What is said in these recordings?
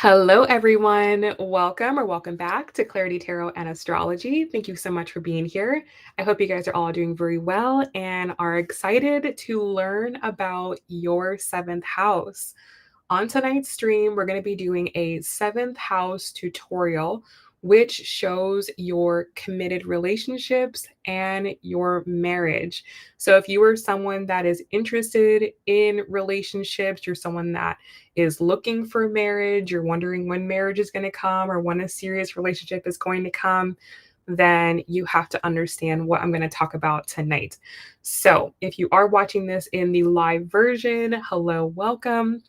Hello, everyone. Welcome back to Clarity Tarot and Astrology. Thank you so much for being here. I hope you guys are all doing very well and are excited to learn about your seventh house. On tonight's stream, we're going to be doing a seventh house tutorial, which shows your committed relationships and your marriage. So, if you are someone that is interested in relationships, you're someone that is looking for marriage, you're wondering when marriage is going to come or when a serious relationship is going to come, then you have to understand what I'm going to talk about tonight. So, if you are watching this in the live version, hello, welcome.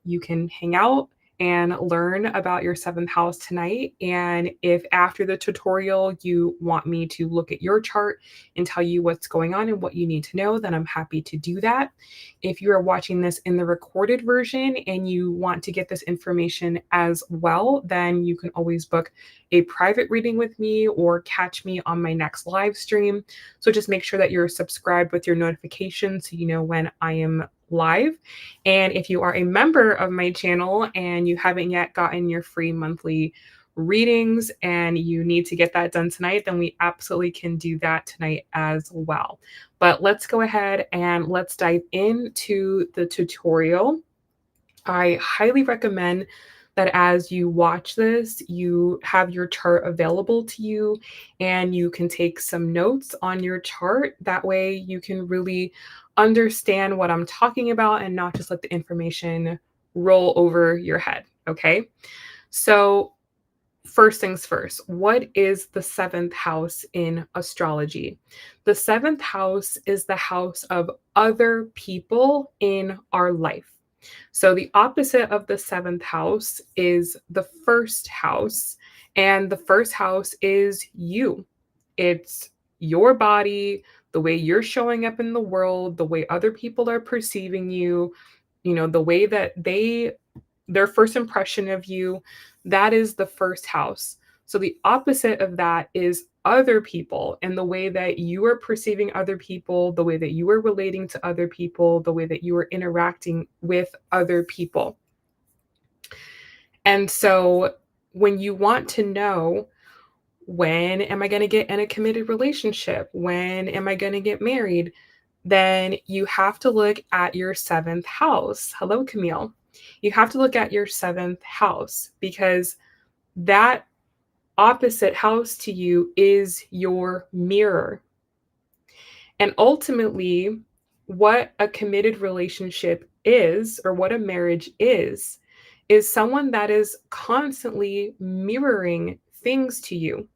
You can hang out and learn about your seventh house tonight. And if after the tutorial you want me to look at your chart and tell you what's going on and what you need to know, then I'm happy to do that. If you are watching this in the recorded version and you want to get this information as well, then you can always book a private reading with me or catch me on my next live stream. So just make sure that you're subscribed with your notifications so you know when I am live. And if you are a member of my channel and you haven't yet gotten your free monthly readings and you need to get that done tonight, then we absolutely can do that tonight as well. But let's go ahead and let's dive into the tutorial. I highly recommend that as you watch this, you have your chart available to you and you can take some notes on your chart. That way you can really understand what I'm talking about and not just let the information roll over your head. Okay. So, first things first, what is the seventh house in astrology? The seventh house is the house of other people in our life. So the opposite of the seventh house is the first house. And the first house is you. It's your body, the way you're showing up in the world, the way other people are perceiving you, the way that their first impression of you, that is the first house. So the opposite of that is other people and the way that you are perceiving other people, the way that you are relating to other people, the way that you are interacting with other people. And so when you want to know, when am I going to get in a committed relationship? When am I going to get married? Then you have to look at your seventh house. Hello, Camille. You have to look at your seventh house because that opposite house to you is your mirror. And ultimately, what a committed relationship is, or what a marriage is someone that is constantly mirroring things to you.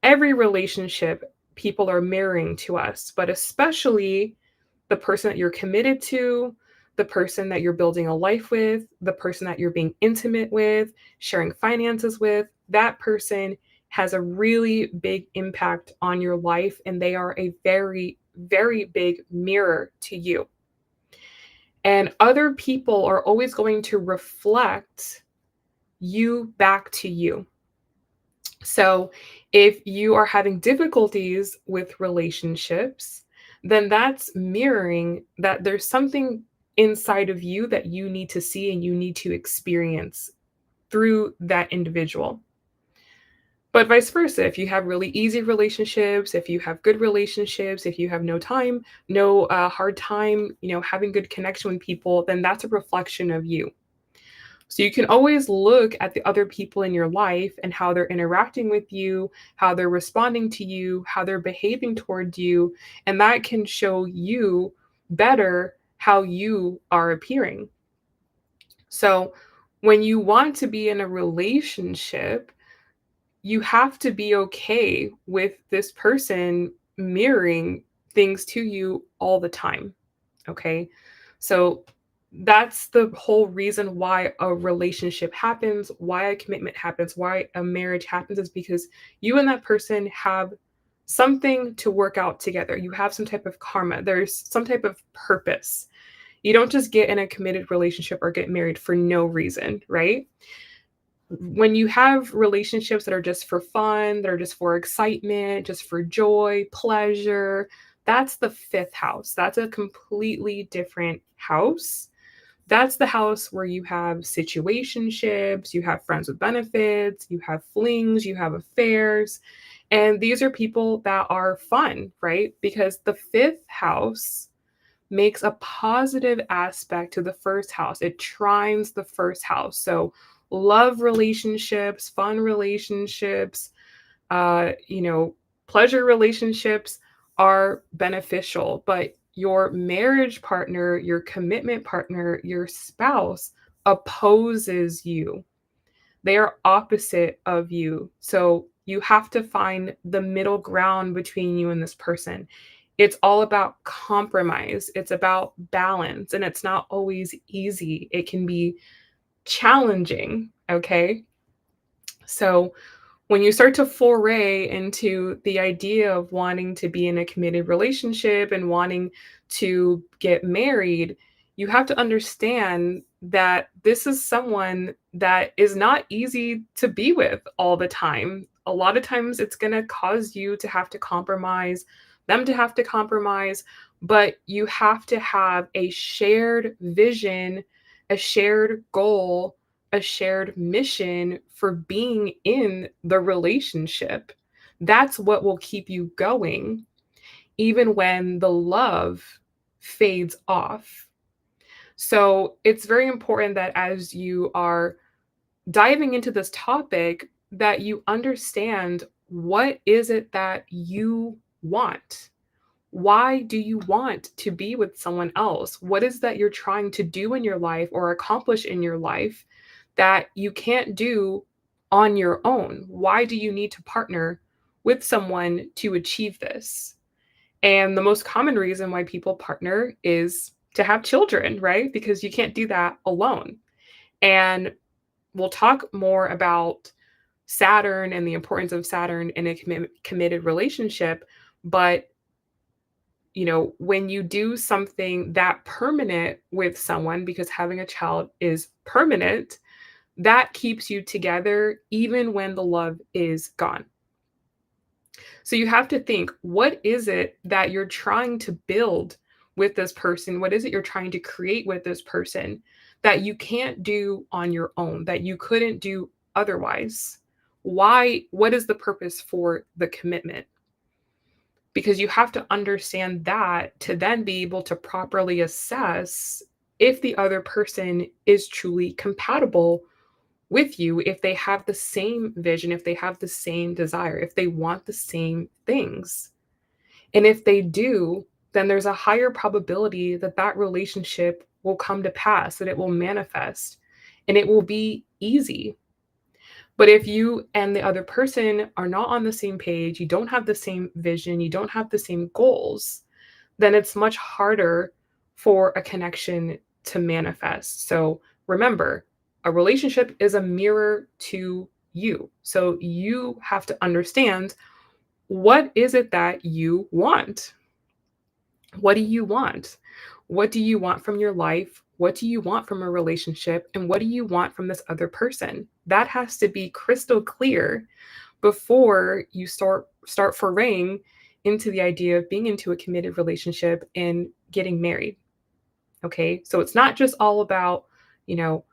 Every relationship, people are mirroring to us, but especially the person that you're committed to, the person that you're building a life with, the person that you're being intimate with, sharing finances with, that person has a really big impact on your life, and they are a very, very big mirror to you. And other people are always going to reflect you back to you. So if you are having difficulties with relationships, then that's mirroring that there's something inside of you that you need to see and you need to experience through that individual. But vice versa, if you have really easy relationships, if you have good relationships, if you have no hard time, having good connection with people, then that's a reflection of you. So you can always look at the other people in your life and how they're interacting with you, how they're responding to you, how they're behaving towards you, and that can show you better how you are appearing. So when you want to be in a relationship, you have to be okay with this person mirroring things to you all the time. Okay. So that's the whole reason why a relationship happens, why a commitment happens, why a marriage happens is because you and that person have something to work out together. You have some type of karma, there's some type of purpose. You don't just get in a committed relationship or get married for no reason, right? When you have relationships that are just for fun, that are just for excitement, just for joy, pleasure, that's the fifth house. That's a completely different house That's the house where you have situationships, you have friends with benefits, you have flings, you have affairs. And these are people that are fun, right? Because the fifth house makes a positive aspect to the first house. It trines the first house. So, love relationships, fun relationships, you know, pleasure relationships are beneficial, but your marriage partner, your commitment partner, your spouse opposes you. They are opposite of you. So you have to find the middle ground between you and this person. It's all about compromise, it's about balance, and it's not always easy. It can be challenging. Okay. So, when you start to foray into the idea of wanting to be in a committed relationship and wanting to get married, you have to understand that this is someone that is not easy to be with all the time. A lot of times it's going to cause you to have to compromise, them to have to compromise, but you have to have a shared vision, a shared goal, a shared mission for being in the relationship. That's what will keep you going, even when the love fades off. So it's very important that as you are diving into this topic, that you understand what is it that you want. Why do you want to be with someone else? What is that you're trying to do in your life or accomplish in your life that you can't do on your own? Why do you need to partner with someone to achieve this? And the most common reason why people partner is to have children, right? Because you can't do that alone. And we'll talk more about Saturn and the importance of Saturn in a committed relationship. But when you do something that permanent with someone, because having a child is permanent, that keeps you together even when the love is gone. So you have to think, what is it that you're trying to build with this person? What is it you're trying to create with this person that you can't do on your own, that you couldn't do otherwise? Why? What is the purpose for the commitment? Because you have to understand that to then be able to properly assess if the other person is truly compatible with you, if they have the same vision, if they have the same desire, if they want the same things. And if they do, then there's a higher probability that that relationship will come to pass, that it will manifest, and it will be easy. But if you and the other person are not on the same page, you don't have the same vision, you don't have the same goals, then it's much harder for a connection to manifest. So remember, a relationship is a mirror to you. So you have to understand, what is it that you want? What do you want? What do you want from your life? What do you want from a relationship? And what do you want from this other person? That has to be crystal clear before you start foraying into the idea of being into a committed relationship and getting married. Okay? So it's not just all about, you know,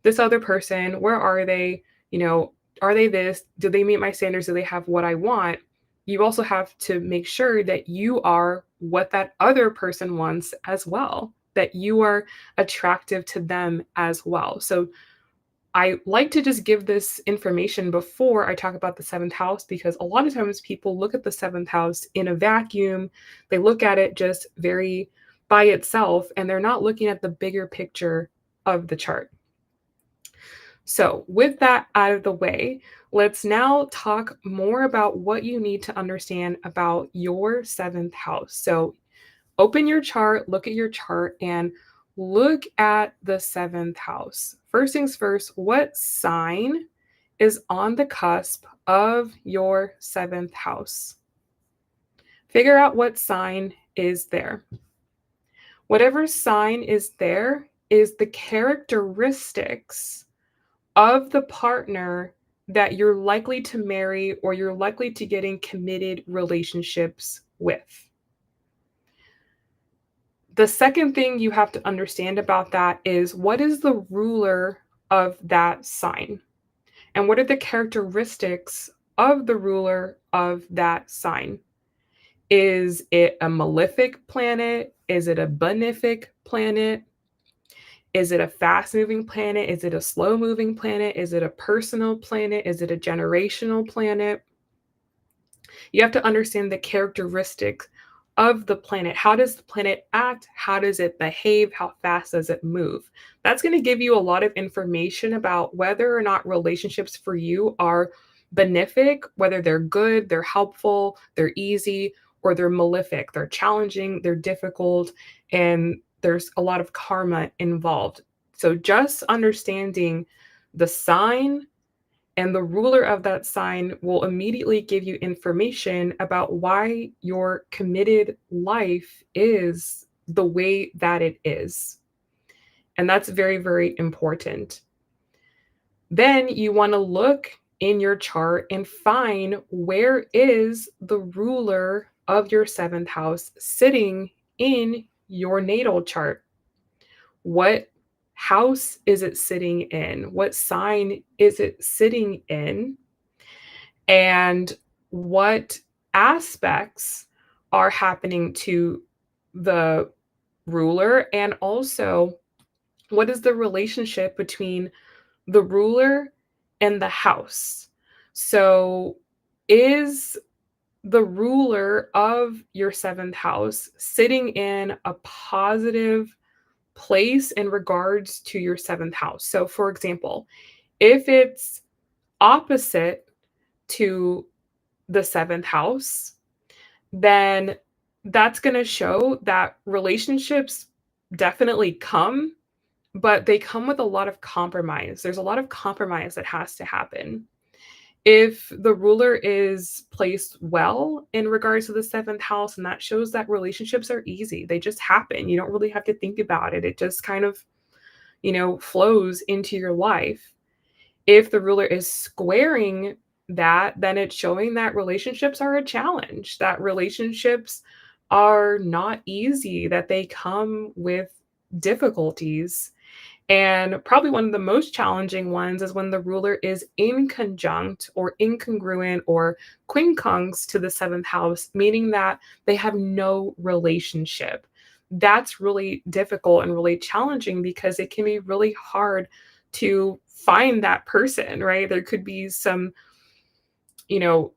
this other person, where are they? You know, are they this? Do they meet my standards? Do they have what I want? You also have to make sure that you are what that other person wants as well, that you are attractive to them as well. So I like to just give this information before I talk about the seventh house, because a lot of times people look at the seventh house in a vacuum. They look at it just very by itself, and they're not looking at the bigger picture of the chart. So, with that out of the way, let's now talk more about what you need to understand about your seventh house. So, open your chart, look at your chart, and look at the seventh house. First things first, what sign is on the cusp of your seventh house? Figure out what sign is there. Whatever sign is there is the characteristics of the partner that you're likely to marry or you're likely to get in committed relationships with. The second thing you have to understand about that is what is the ruler of that sign? And what are the characteristics of the ruler of that sign? Is it a malefic planet? Is it a benefic planet? Is it a fast moving planet? Is it a slow moving planet? Is it a personal planet? Is it a generational planet? You have to understand the characteristics of the planet. How does the planet act? How does it behave? How fast does it move? That's going to give you a lot of information about whether or not relationships for you are benefic, whether they're good, they're helpful, they're easy, or they're malefic. They're challenging, they're difficult, and there's a lot of karma involved. So just understanding the sign and the ruler of that sign will immediately give you information about why your committed life is the way that it is. And that's very, very important. Then you want to look in your chart and find where is the ruler of your seventh house sitting in your natal chart. What house is it sitting in? What sign is it sitting in? And what aspects are happening to the ruler, and also what is the relationship between the ruler and the house. So is the ruler of your seventh house sitting in a positive place in regards to your seventh house? So for example, if it's opposite to the seventh house, then that's going to show that relationships definitely come, but they come with a lot of compromise. There's a lot of compromise that has to happen. If the ruler is placed well in regards to the seventh house, and that shows that relationships are easy, they just happen. You don't really have to think about it. It just kind of, flows into your life. If the ruler is squaring that, then it's showing that relationships are a challenge, that relationships are not easy, that they come with difficulties. And probably one of the most challenging ones is when the ruler is inconjunct or incongruent or quincunx to the seventh house, meaning that they have no relationship. That's really difficult and really challenging because it can be really hard to find that person, right? There could be some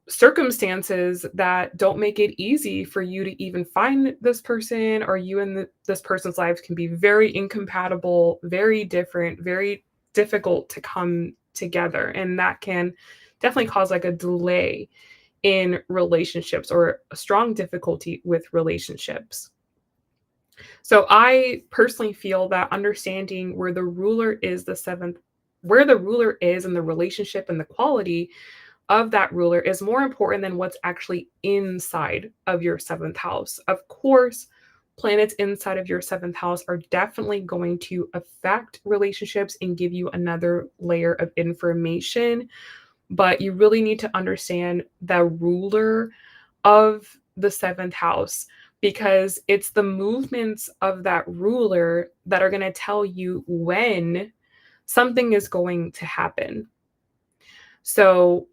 circumstances that don't make it easy for you to even find this person, or you and this person's lives can be very incompatible, very different, very difficult to come together. And that can definitely cause like a delay in relationships or a strong difficulty with relationships. So I personally feel that understanding where the ruler is the seventh, where the ruler is in the relationship and the quality of that ruler is more important than what's actually inside of your seventh house. Of course, planets inside of your seventh house are definitely going to affect relationships and give you another layer of information, but you really need to understand the ruler of the seventh house, because it's the movements of that ruler that are going to tell you when something is going to happen. So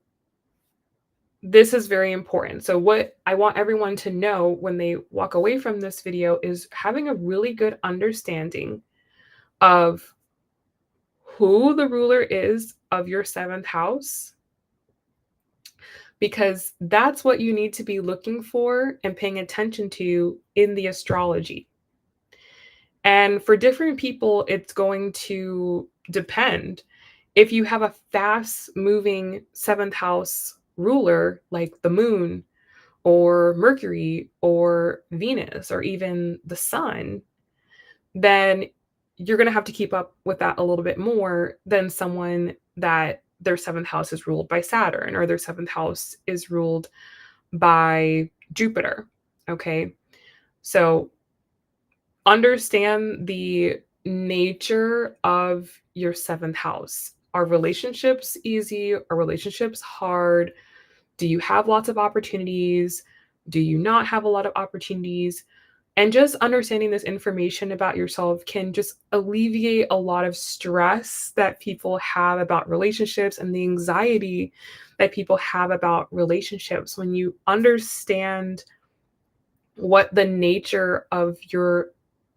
this is very important. So what I want everyone to know when they walk away from this video is having a really good understanding of who the ruler is of your seventh house, because that's what you need to be looking for and paying attention to in the astrology. And for different people, it's going to depend. If you have a fast moving seventh house ruler like the moon or Mercury or Venus or even the sun, then you're going to have to keep up with that a little bit more than someone that their seventh house is ruled by Saturn or their seventh house is ruled by Jupiter. Okay. So understand the nature of your seventh house. Are relationships easy? Are relationships hard? Do you have lots of opportunities? Do you not have a lot of opportunities? And just understanding this information about yourself can just alleviate a lot of stress that people have about relationships and the anxiety that people have about relationships. When you understand what the nature of your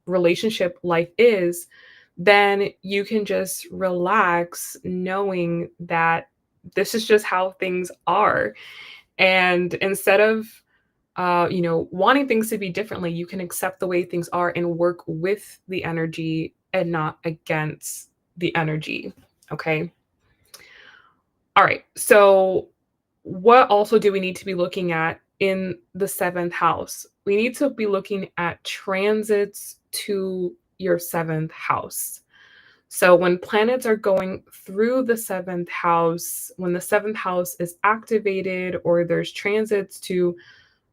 relationship life is, then you can just relax knowing that this is just how things are. And instead of wanting things to be differently, you can accept the way things are and work with the energy and not against the energy. Okay. All right. So, what also do we need to be looking at in the seventh house? We need to be looking at transits to your seventh house. So, when planets are going through the seventh house, when the seventh house is activated or there's transits to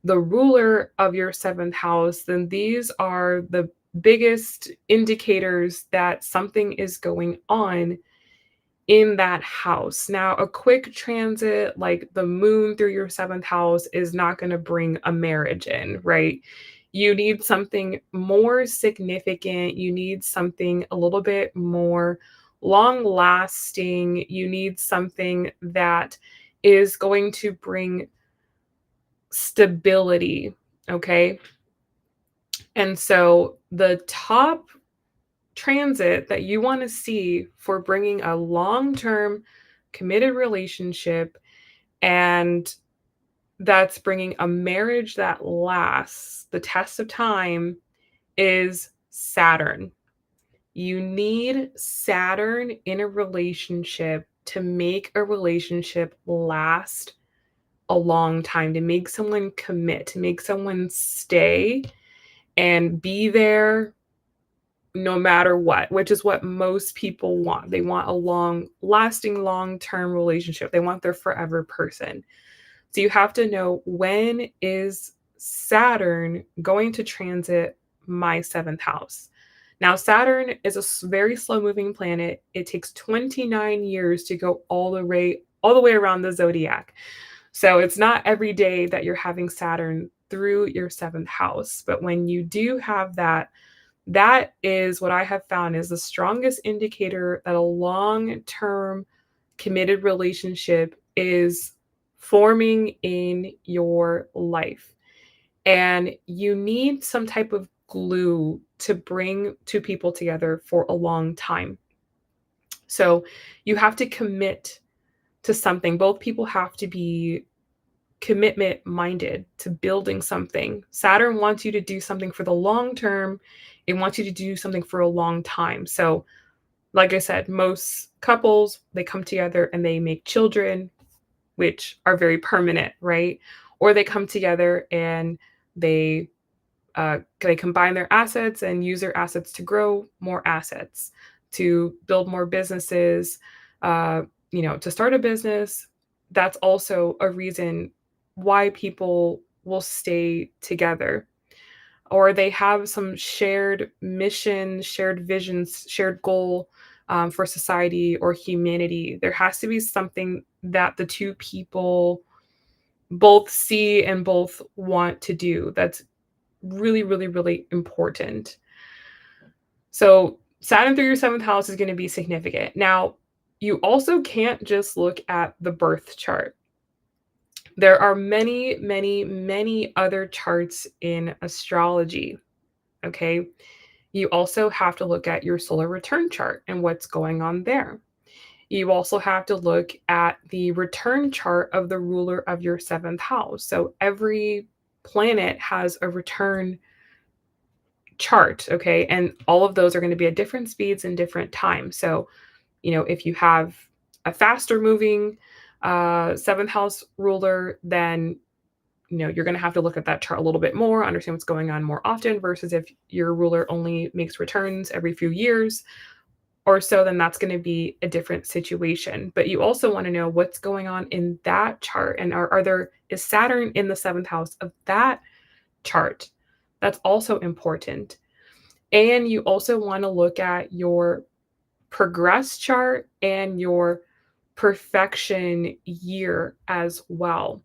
the ruler of your seventh house, then these are the biggest indicators that something is going on in that house. Now, a quick transit like the moon through your seventh house is not going to bring a marriage in, right? You need something more significant. You need something a little bit more long lasting. You need something that is going to bring stability. Okay. And so the top transit that you want to see for bringing a long term committed relationship and that's bringing a marriage that lasts the test of time is Saturn. You need Saturn in a relationship to make a relationship last a long time, to make someone commit, to make someone stay and be there no matter what, which is what most people want. They want a long lasting, long-term relationship. They want their forever person. So you have to know, when is Saturn going to transit my seventh house? Now, Saturn is a very slow moving planet. It takes 29 years to go all the way around the zodiac. So it's not every day that you're having Saturn through your seventh house. But when you do have that, that is what I have found is the strongest indicator that a long term committed relationship is forming in your life. And you need some type of glue to bring two people together for a long time. So you have to commit to something. Both people have to be commitment minded to building something. Saturn wants you to do something for the long term. It wants you to do something for a long time. So, like I said, most couples, they come together and they make children, which are very permanent, right? Or they come together and they they combine their assets and use their assets to grow more assets, to build more businesses, uh, to start a business. That's also a reason why people will stay together. Or they have some shared mission, shared visions, shared goal for society or humanity. There has to be something that the two people both see and both want to do. That's really, really, really important. So Saturn through your seventh house is going to be significant. Now, you also can't just look at the birth chart. There are many, many, many other charts in astrology. Okay. You also have to look at your solar return chart and what's going on there. You also have to look at the return chart of the ruler of your seventh house. So every planet has a return chart, okay? And all of those are going to be at different speeds and different times. So, if you have a faster moving seventh house ruler, then you're going to have to look at that chart a little bit more, understand what's going on more often, versus if your ruler only makes returns every few years or so, then that's going to be a different situation. But you also want to know what's going on in that chart, and is Saturn in the seventh house of that chart? That's also important. And you also want to look at your progress chart and your perfection year as well.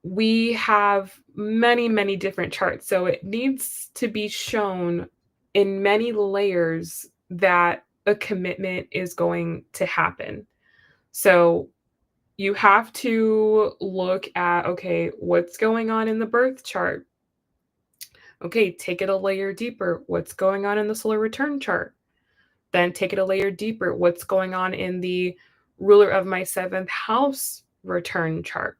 we have many, many different charts. So it needs to be shown in many layers that a commitment is going to happen. So you have to look at, okay, what's going on in the birth chart? Okay, take it a layer deeper. What's going on in the solar return chart? Then take it a layer deeper. What's going on in the ruler of my seventh house return chart?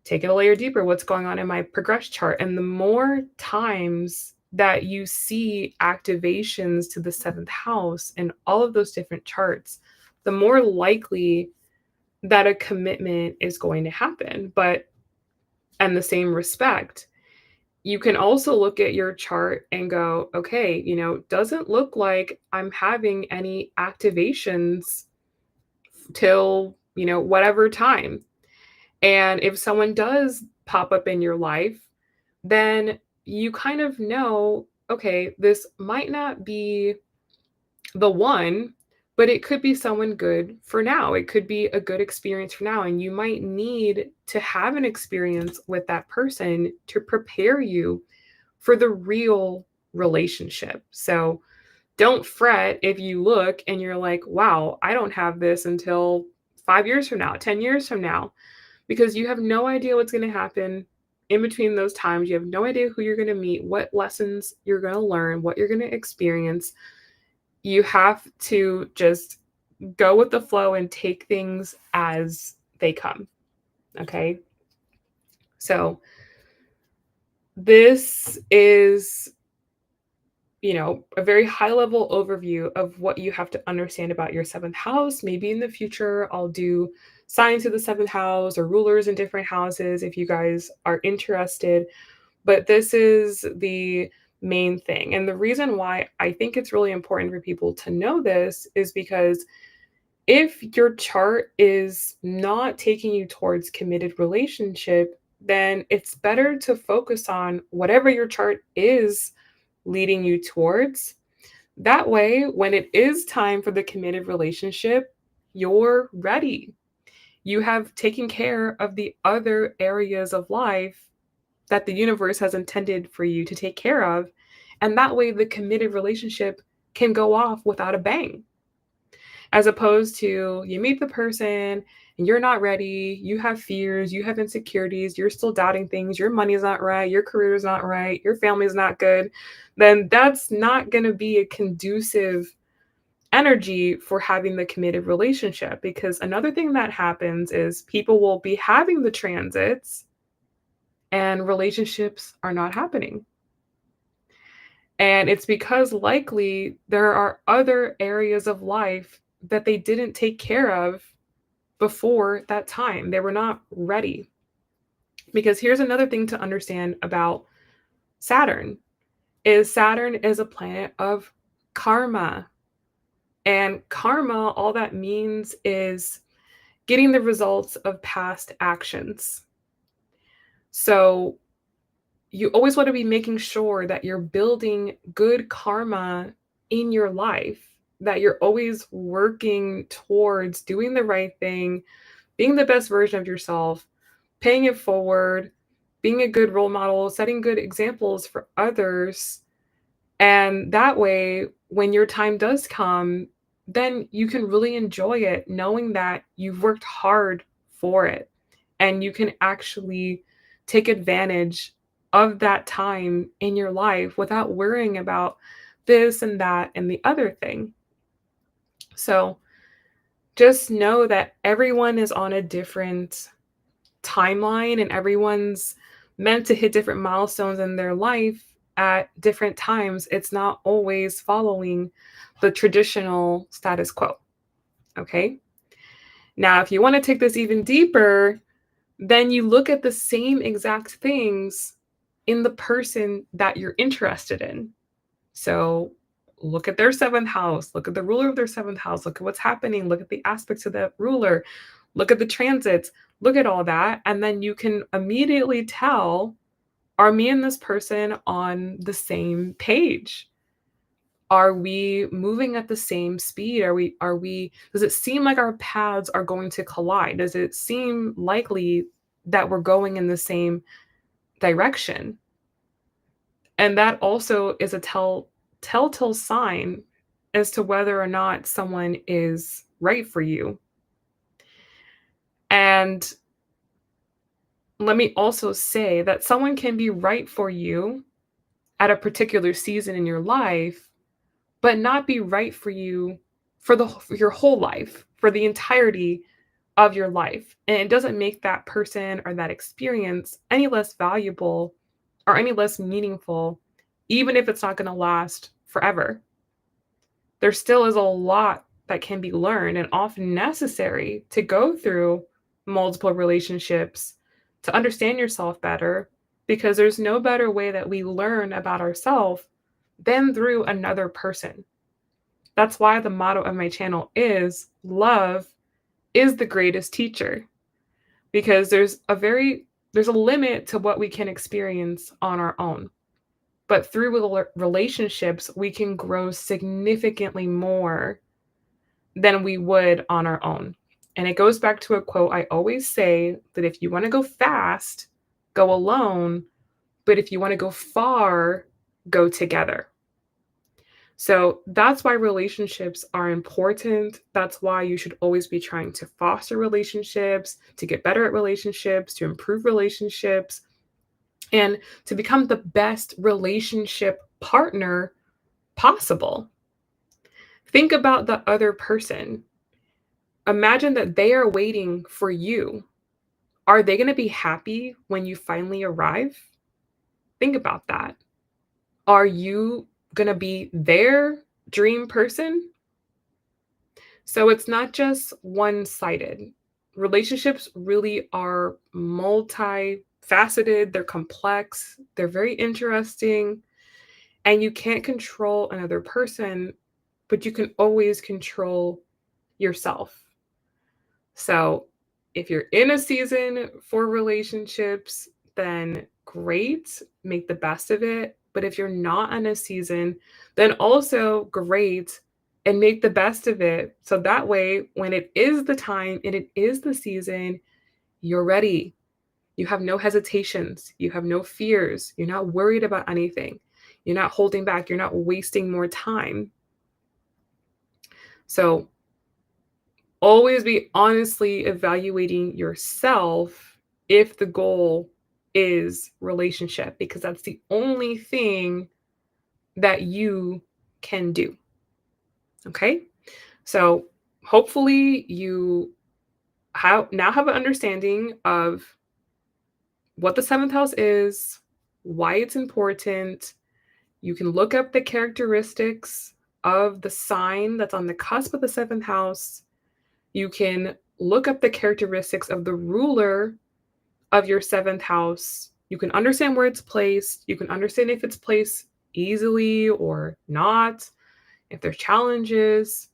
Take it a layer deeper. What's going on in my progress chart? And the more times that you see activations to the seventh house and all of those different charts, the more likely that a commitment is going to happen. But in the same respect, you can also look at your chart and go, okay, doesn't look like I'm having any activations till, whatever time. And if someone does pop up in your life, then you kind of know, okay, this might not be the one, but it could be someone good for now. It could be a good experience for now. And you might need to have an experience with that person to prepare you for the real relationship. So don't fret if you look and you're like, wow, I don't have this until 5 years from now, 10 years from now, because you have no idea what's going to happen in between those times. You have no idea who you're going to meet, what lessons you're going to learn, what you're going to experience. You have to just go with the flow and take things as they come. Okay. So this is, a very high level overview of what you have to understand about your seventh house. Maybe in the future, I'll do signs of the seventh house or rulers in different houses if you guys are interested. But this is the main thing. And the reason why I think it's really important for people to know this is because if your chart is not taking you towards committed relationship, then it's better to focus on whatever your chart is leading you towards. That way, when it is time for the committed relationship, you're ready. You have taken care of the other areas of life that the universe has intended for you to take care of. And that way, the committed relationship can go off without a bang. As opposed to you meet the person and you're not ready, you have fears, you have insecurities, you're still doubting things, your money's not right, your career is not right, your family's not good, then that's not going to be a conducive energy for having the committed relationship. Because another thing that happens is people will be having the transits and relationships are not happening. And it's because likely there are other areas of life that they didn't take care of before that time. They were not ready. Because here's another thing to understand about Saturn is a planet of karma. And karma, all that means is getting the results of past actions. So you always want to be making sure that you're building good karma in your life, that you're always working towards doing the right thing, being the best version of yourself, paying it forward, being a good role model, setting good examples for others. And that way, when your time does come, then you can really enjoy it, knowing that you've worked hard for it and you can actually take advantage of that time in your life without worrying about this and that and the other thing. So just know that everyone is on a different timeline and everyone's meant to hit different milestones in their life at different times. It's not always following the traditional status quo. Okay. Now, if you want to take this even deeper, then you look at the same exact things in the person that you're interested in. So look at their seventh house, look at the ruler of their seventh house, look at what's happening, look at the aspects of that ruler, look at the transits, look at all that. And then you can immediately tell, are me and this person on the same page? Are we moving at the same speed? Does it seem like our paths are going to collide? Does it seem likely that we're going in the same direction. And that also is a telltale sign as to whether or not someone is right for you. And let me also say that someone can be right for you at a particular season in your life, but not be right for you for your whole life, for the entirety of your life. And it doesn't make that person or that experience any less valuable or any less meaningful, even if it's not going to last forever. There still is a lot that can be learned and often necessary to go through multiple relationships to understand yourself better, because there's no better way that we learn about ourselves than through another person. That's why the motto of my channel is love is the greatest teacher, because there's a limit to what we can experience on our own. But through relationships, we can grow significantly more than we would on our own. And it goes back to a quote I always say, that if you want to go fast, go alone, but if you want to go far, go together. So that's why relationships are important. That's why you should always be trying to foster relationships, to get better at relationships, to improve relationships, and to become the best relationship partner possible. Think about the other person. Imagine that they are waiting for you. Are they going to be happy when you finally arrive? Think about that. Are you going to be their dream person? So it's not just one sided. Relationships really are multifaceted, they're complex, they're very interesting, and you can't control another person, but you can always control yourself. So if you're in a season for relationships, then great, make the best of it. But if you're not in a season, then also great and make the best of it. So that way, when it is the time and it is the season, you're ready. You have no hesitations, you have no fears, you're not worried about anything, you're not holding back, you're not wasting more time. So always be honestly evaluating yourself if the goal is relationship, because that's the only thing that you can do. Okay? So hopefully you now have an understanding of what the seventh house is, why it's important. You can look up the characteristics of the sign that's on the cusp of the seventh house. You can look up the characteristics of the ruler of your seventh house. You can understand where it's placed. You can understand if it's placed easily or not, if there's challenges.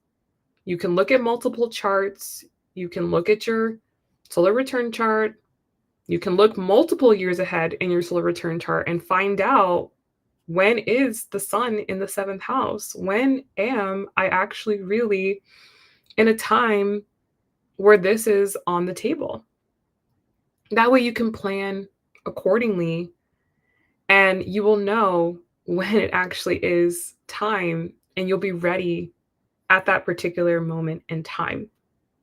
You can look at multiple charts. You can look at your solar return chart. You can look multiple years ahead in your solar return chart and find out, when is the sun in the seventh house? When am I actually really in a time where this is on the table? That way you can plan accordingly, and you will know when it actually is time, and you'll be ready at that particular moment in time.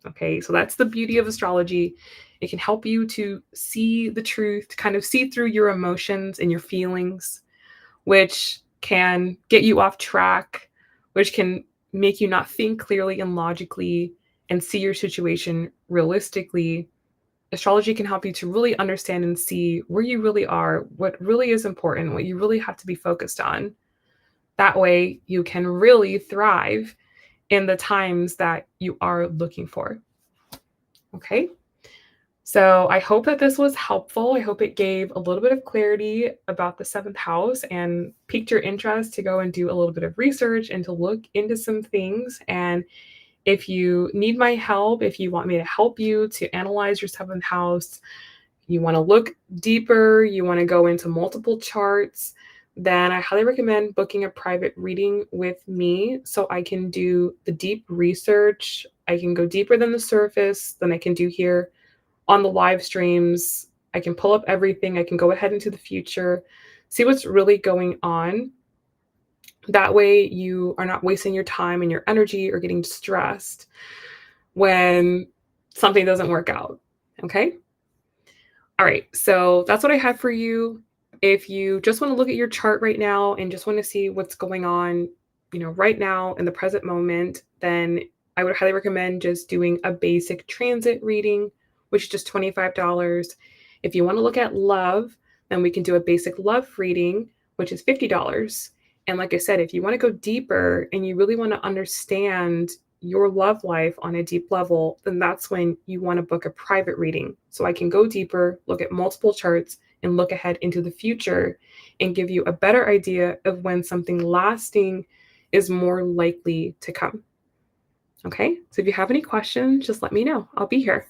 Okay, so that's the beauty of astrology. It can help you to see the truth, to kind of see through your emotions and your feelings, which can get you off track, which can make you not think clearly and logically and see your situation realistically. Astrology can help you to really understand and see where you really are, what really is important, what you really have to be focused on. That way, you can really thrive in the times that you are looking for. Okay? So I hope that this was helpful. I hope it gave a little bit of clarity about the seventh house and piqued your interest to go and do a little bit of research and to look into some things. And if you need my help, if you want me to help you to analyze your seventh house, you want to look deeper, you want to go into multiple charts, then I highly recommend booking a private reading with me so I can do the deep research. I can go deeper than the surface than I can do here on the live streams. I can pull up everything. I can go ahead into the future, see what's really going on. That way, you are not wasting your time and your energy or getting stressed when something doesn't work out. Okay. All right, so that's what I have for you. If you just want to look at your chart right now and just want to see what's going on, right now in the present moment, then I would highly recommend just doing a basic transit reading, which is just $25. If you want to look at love, then we can do a basic love reading, which is $50. And like I said, if you want to go deeper and you really want to understand your love life on a deep level, then that's when you want to book a private reading. So I can go deeper, look at multiple charts, and look ahead into the future and give you a better idea of when something lasting is more likely to come. Okay? So if you have any questions, just let me know. I'll be here.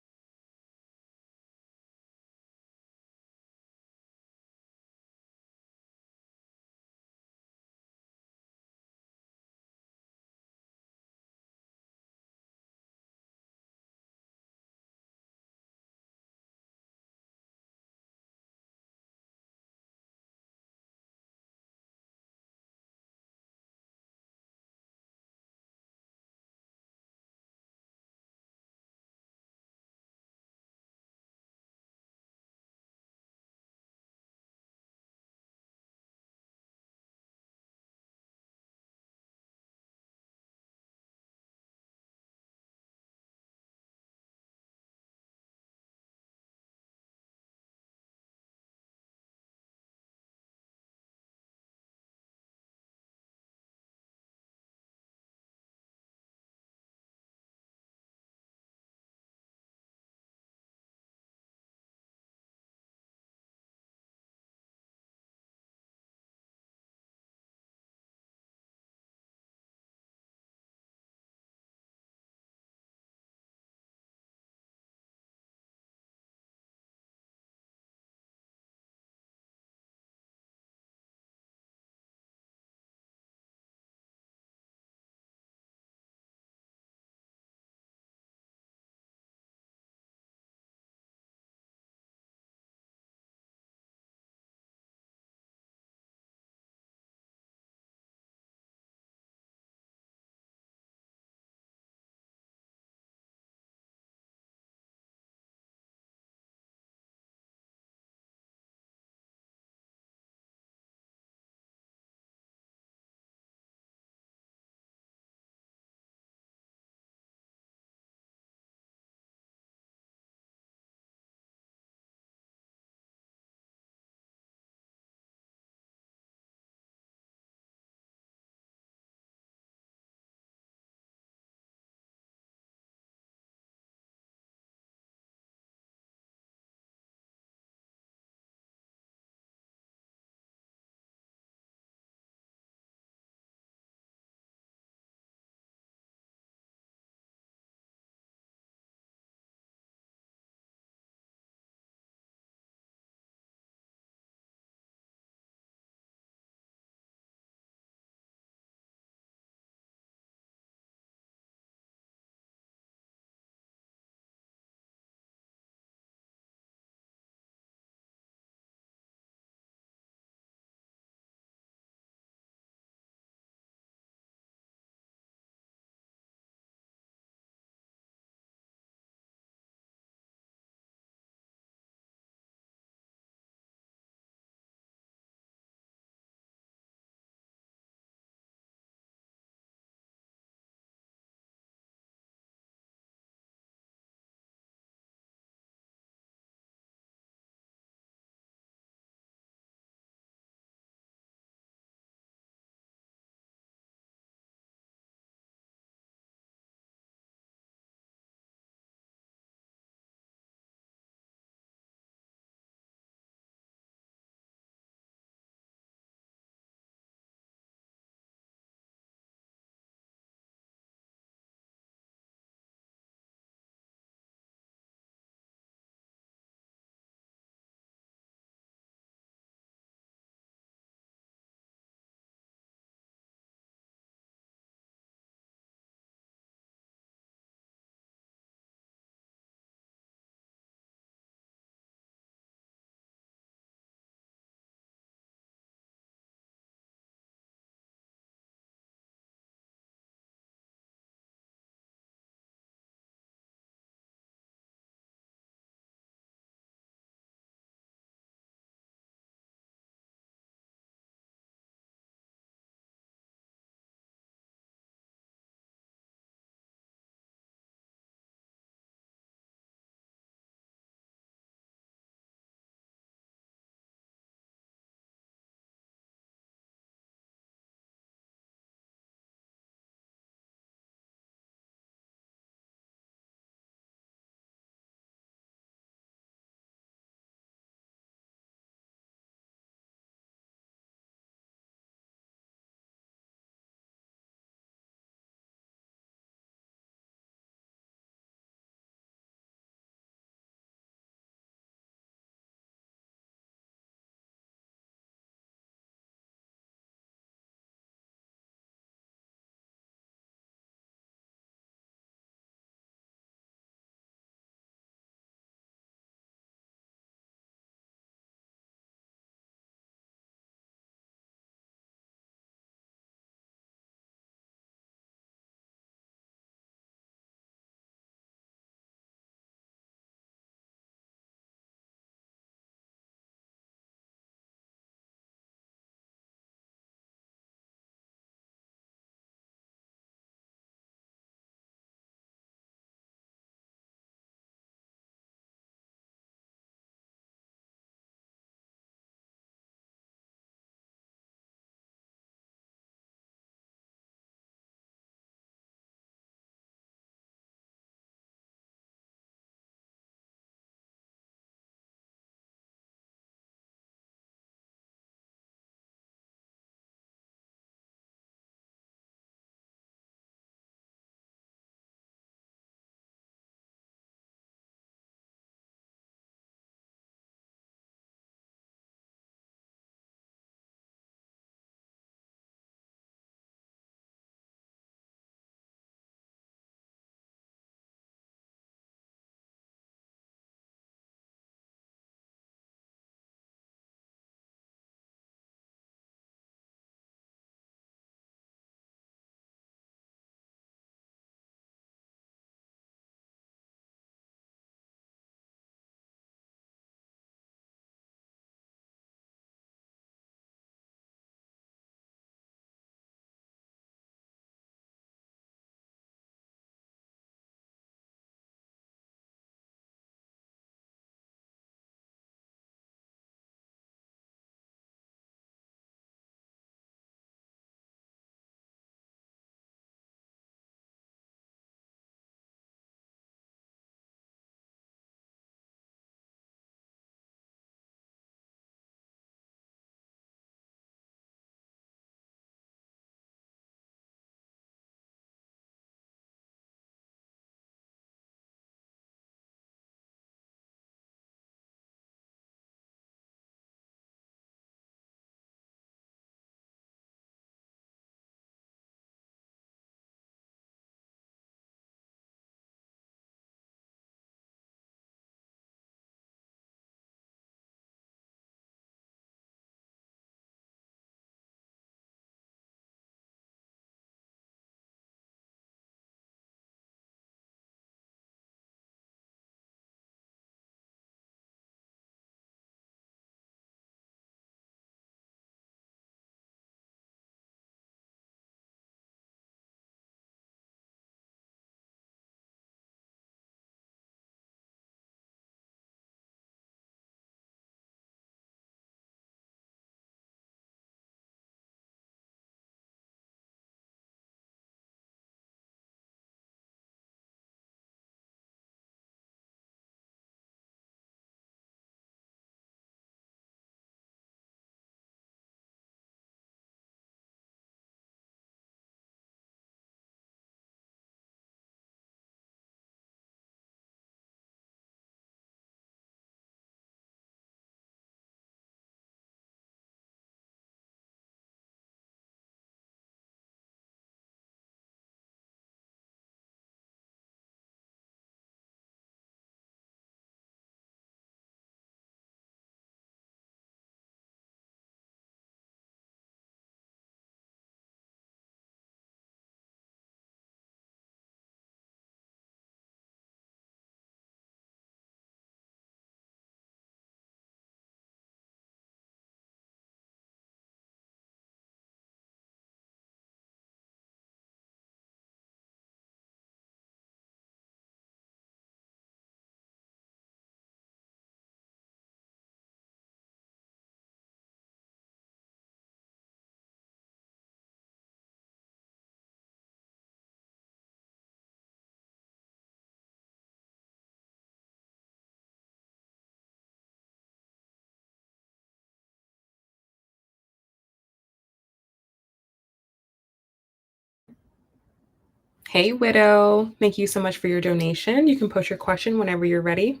Hey, Widow. Thank you so much for your donation. You can post your question whenever you're ready.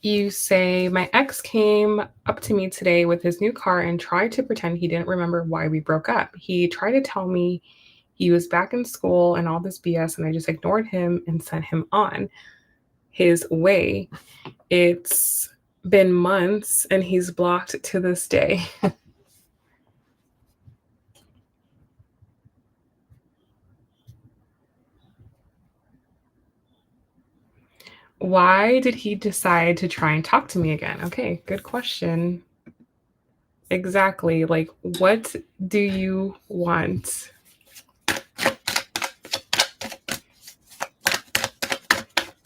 You say, my ex came up to me today with his new car and tried to pretend he didn't remember why we broke up. He tried to tell me he was back in school and all this BS, and I just ignored him and sent him on his way. It's been months and he's blocked to this day. Why did he decide to try and talk to me again? Okay, good question. Exactly. Like, what do you want?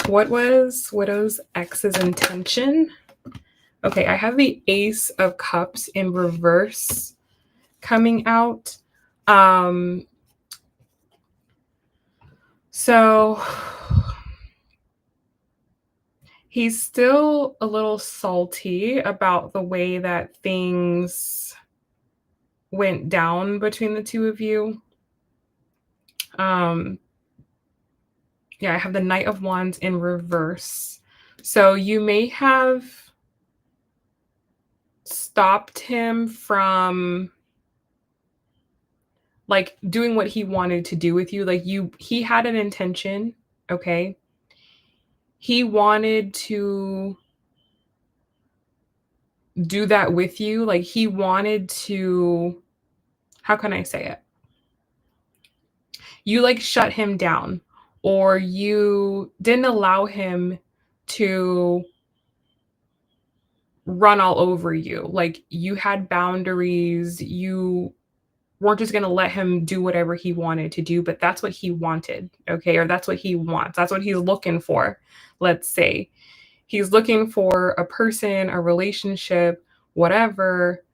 What was Widow's ex's intention? Okay, I have the Ace of Cups in reverse coming out. Um, so he's still a little salty about the way that things went down between the two of you. Um, yeah, I have the Knight of Wands in reverse. So you may have stopped him from like doing what he wanted to do with you. Like he had an intention, okay? He wanted to do that with you. Like he wanted to, how can I say it? You like shut him down or you didn't allow him to run all over you. Like you had boundaries, you weren't just going to let him do whatever he wanted to do, but that's what he wanted, okay? Or that's what he wants. That's what he's looking for. Let's say he's looking for a person, a relationship, whatever,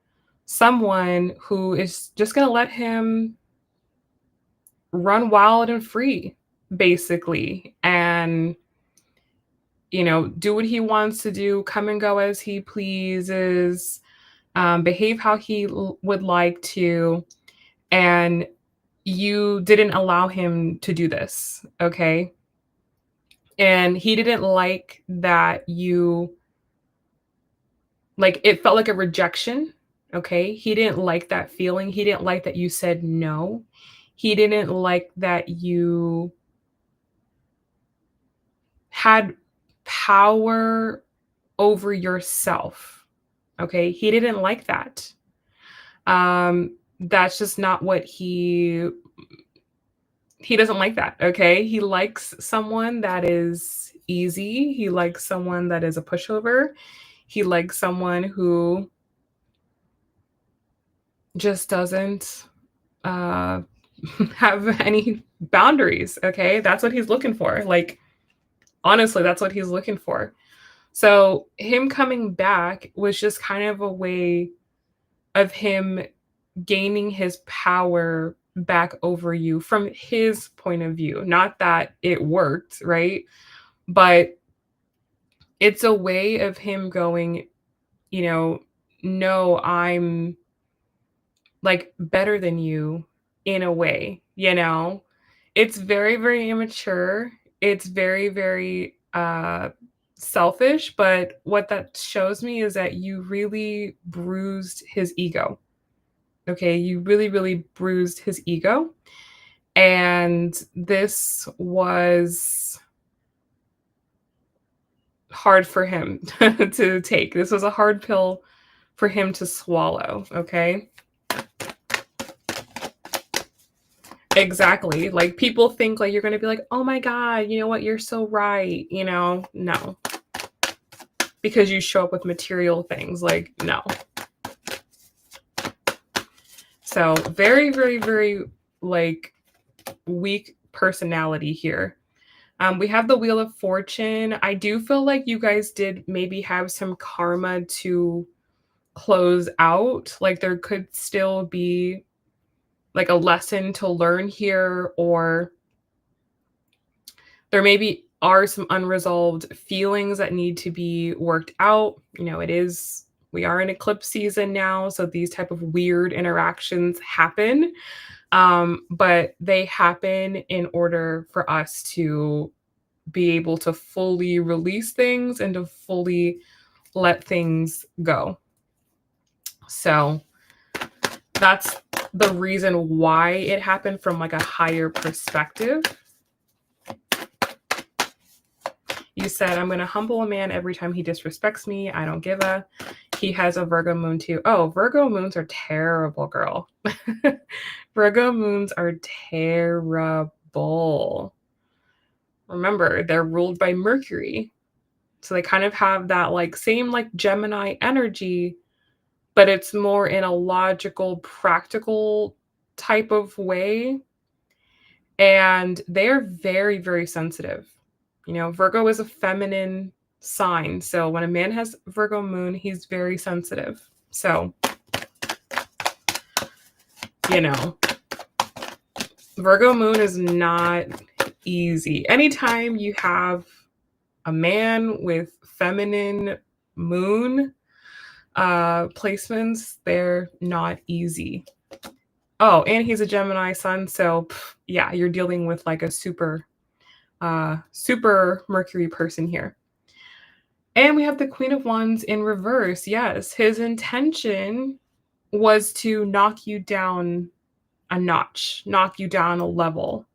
someone who is just going to let him run wild and free, basically. And do what he wants to do, come and go as he pleases, behave how he would like to. And you didn't allow him to do this, okay? And he didn't like that it felt like a rejection, okay? He didn't like that feeling. He didn't like that you said no. He didn't like that you had power over yourself, okay? He didn't like that. That's just not what he doesn't like that, okay? He likes someone that is easy. He likes someone that is a pushover. He likes someone who just doesn't uh have any boundaries, okay? That's what he's looking for. Like honestly, that's what he's looking for. So, him coming back was just kind of a way of him gaining his power back over you from his point of view. Not that it worked, right? But it's a way of him going, you know, no, I'm like better than you in a way, you know? It's very, very immature. It's very, very selfish, but what that shows me is that you really bruised his ego. Okay, you really, really bruised his ego. And this was hard for him to take. This was a hard pill for him to swallow, okay? Exactly. Like people think like you're going to be like, "Oh my god, you know what? You're so right." No. Because you show up with material things, like no. So, very very very like weak personality here. We have the Wheel of Fortune. I do feel like you guys did maybe have some karma to close out. Like there could still be like a lesson to learn here, or there maybe are some unresolved feelings that need to be worked out. We are in eclipse season now, so these type of weird interactions happen. But they happen in order for us to be able to fully release things and to fully let things go. So that's the reason why it happened from like a higher perspective. You said, I'm going to humble a man every time he disrespects me. I don't give a. He has a Virgo moon too. Oh, Virgo moons are terrible, girl. Virgo moons are terrible. Remember, they're ruled by Mercury. So they kind of have that like same like Gemini energy, but it's more in a logical, practical type of way. And they're very, very sensitive. Virgo is a feminine sign. So when a man has Virgo moon, he's very sensitive. So, you know, Virgo moon is not easy. Anytime you have a man with feminine moon placements, they're not easy. Oh, and he's a Gemini sun. So, yeah, you're dealing with like a super Mercury person here. And we have the Queen of Wands in reverse. Yes, his intention was to knock you down a notch, knock you down a level,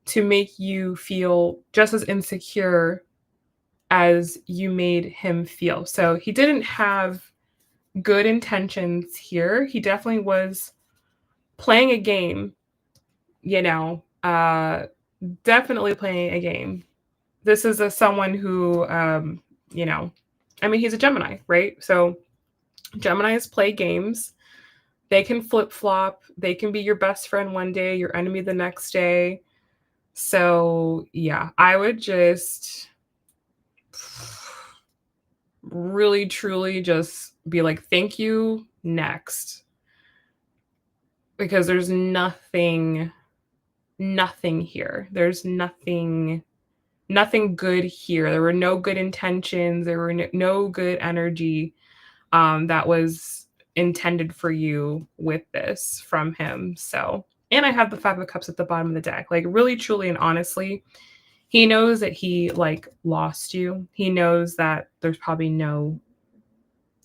to make you feel just as insecure as you made him feel. So he didn't have good intentions here. He definitely was playing a game, definitely playing a game. This is someone who, he's a Gemini, right? So Geminis play games. They can flip flop. They can be your best friend one day, your enemy the next day. So, yeah, I would just really, truly just be like, thank you, next. Because there's nothing here. There's nothing good here. There were no good intentions. There were no good energy that was intended for you with this from him. So, and I have the Five of Cups at the bottom of the deck. Like really, truly, and honestly, he knows that he like lost you. He knows that there's probably no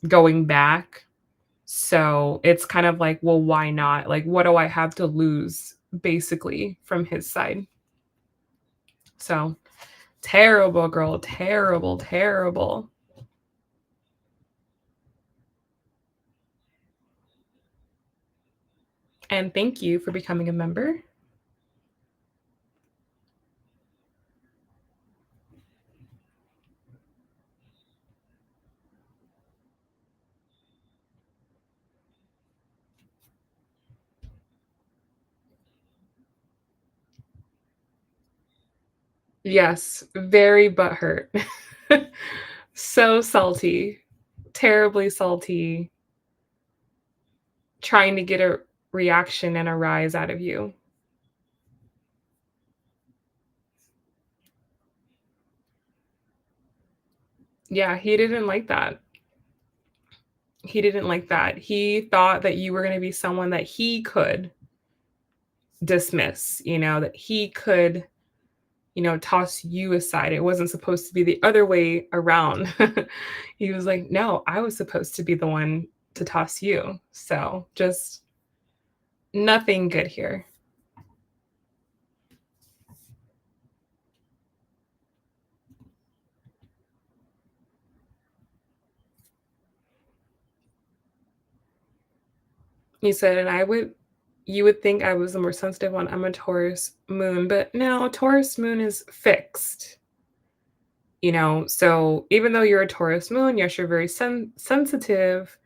going back. So it's kind of like, well, why not? Like, what do I have to lose, basically, from his side? So terrible, girl. Terrible, terrible. And thank you for becoming a member. Yes, very butthurt. So salty, terribly salty, trying to get a reaction and a rise out of you. Yeah, he didn't like that. He didn't like that. He thought that you were going to be someone that he could dismiss, that he could, toss you aside. It wasn't supposed to be the other way around. He was like, no, I was supposed to be the one to toss you. So just nothing good here. You said, and I would you would think I was the more sensitive one. I'm a Taurus moon, but no, Taurus moon is fixed, you know? So even though you're a Taurus moon, yes, you're very sensitive,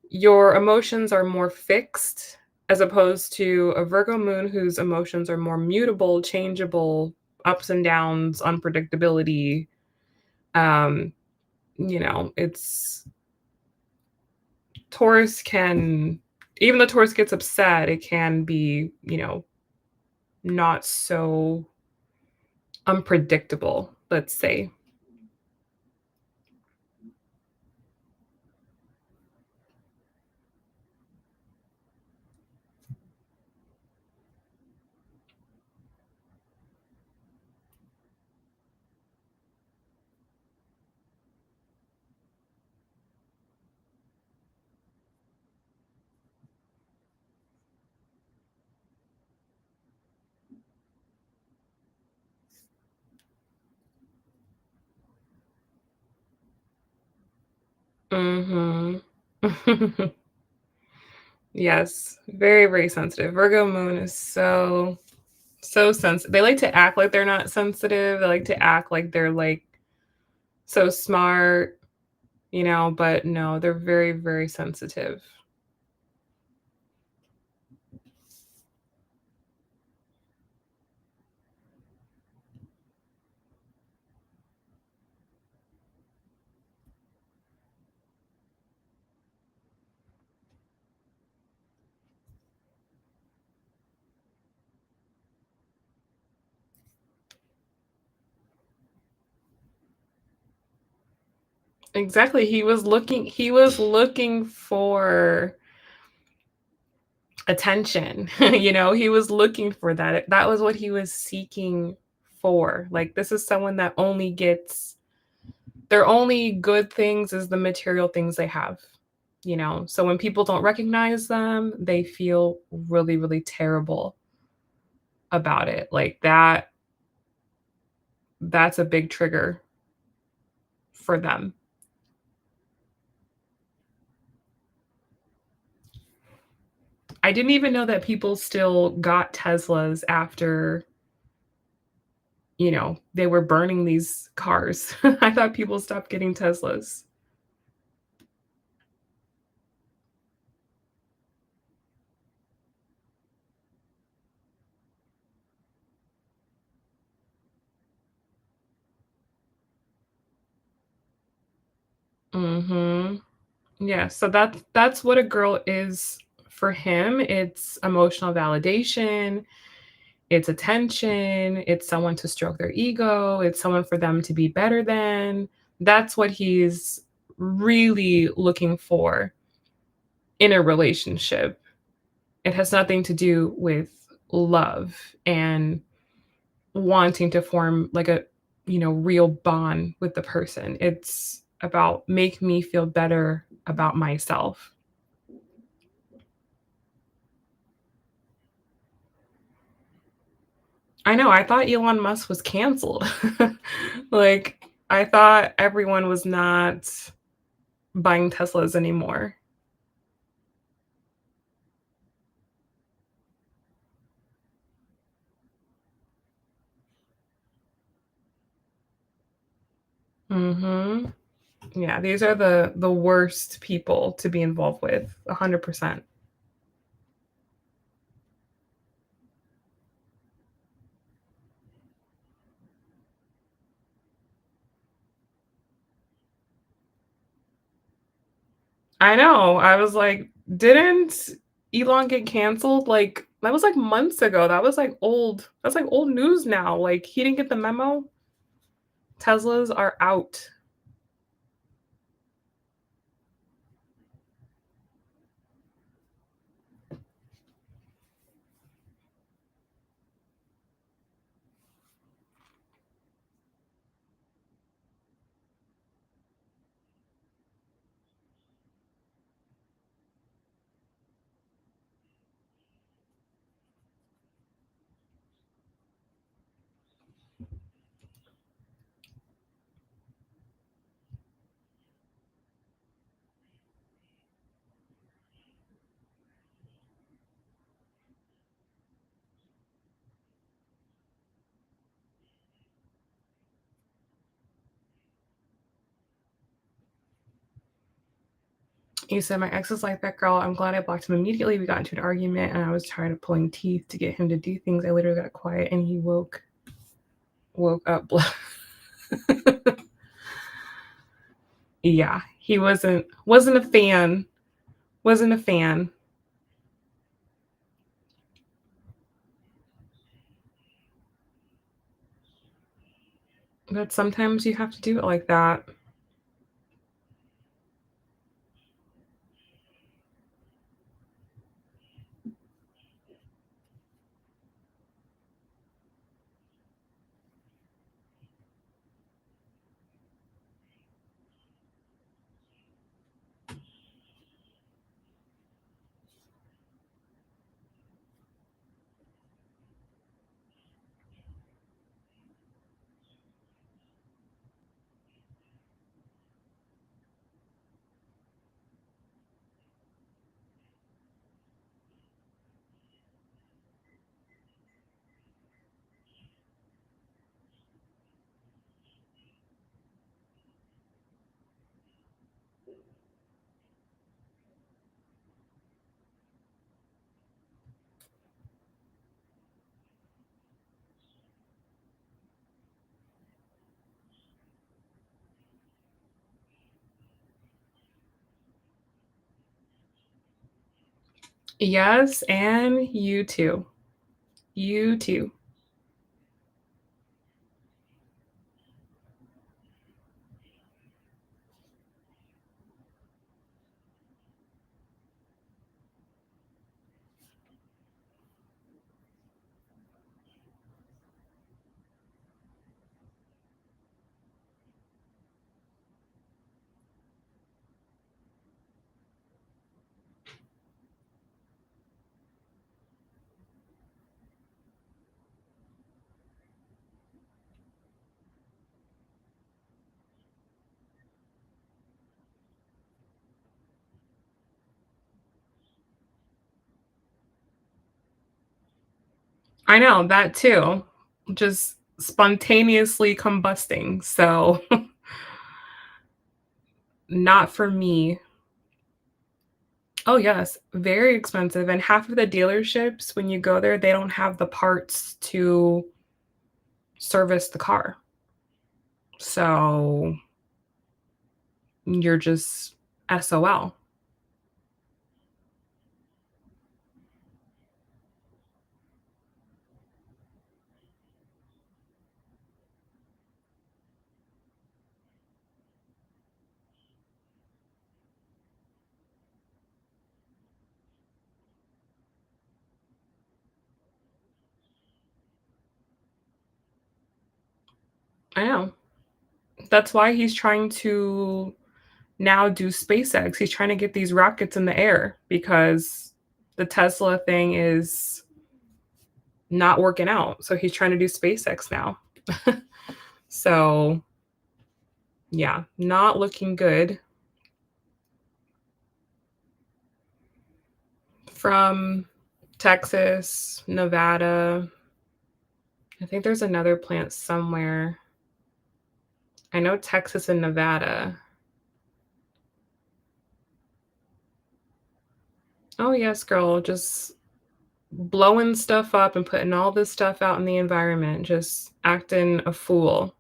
your emotions are more fixed as opposed to a Virgo moon whose emotions are more mutable, changeable, ups and downs, unpredictability. Um, it's Taurus can even though Taurus gets upset, it can be, not so unpredictable, let's say. Mhm. Yes, very, very sensitive. Virgo moon is so sensitive. They like to act like they're not sensitive. They like to act like they're, like, so smart, but no, they're very, very sensitive. Exactly, he was looking for attention, he was looking for that. That was what he was seeking for. Like, this is someone that only gets their only good things is the material things they have, So when people don't recognize them, they feel really, really terrible about it. Like that's a big trigger for them. I didn't even know that people still got Teslas after, they were burning these cars. I thought people stopped getting Teslas. Mhm. Yeah, so that's what a girl is for him. It's emotional validation, it's attention, it's someone to stroke their ego, it's someone for them to be better than. That's what he's really looking for in a relationship. It has nothing to do with love and wanting to form like a, real bond with the person. It's about make me feel better about myself. I know, I thought Elon Musk was canceled. Like, I thought everyone was not buying Teslas anymore. Mhm. Yeah, these are the worst people to be involved with, 100%. I know, I was like, "Didn't Elon get canceled?" Like, that was, like, months ago, that's, like, old news now, like, he didn't get the memo? Teslas are out. He said, "My ex is like that girl. I'm glad I blocked him immediately. We got into an argument, and I was tired of pulling teeth to get him to do things. I literally got quiet, and he woke up." Yeah, he wasn't a fan. Wasn't a fan. But sometimes you have to do it like that. Yes, and you too. You too. I know, that too. Just spontaneously combusting, so not for me. Oh, yes, very expensive, and half of the dealerships, when you go there, they don't have the parts to service the car. So, you're just SOL. I know. That's why he's trying to now do SpaceX. He's trying to get these rockets in the air because the Tesla thing is not working out. So he's trying to do SpaceX now. So, yeah, not looking good. From Texas, Nevada. I think there's another plant somewhere. I know Texas and Nevada. Oh, yes, girl, just blowing stuff up and putting all this stuff out in the environment, just acting a fool.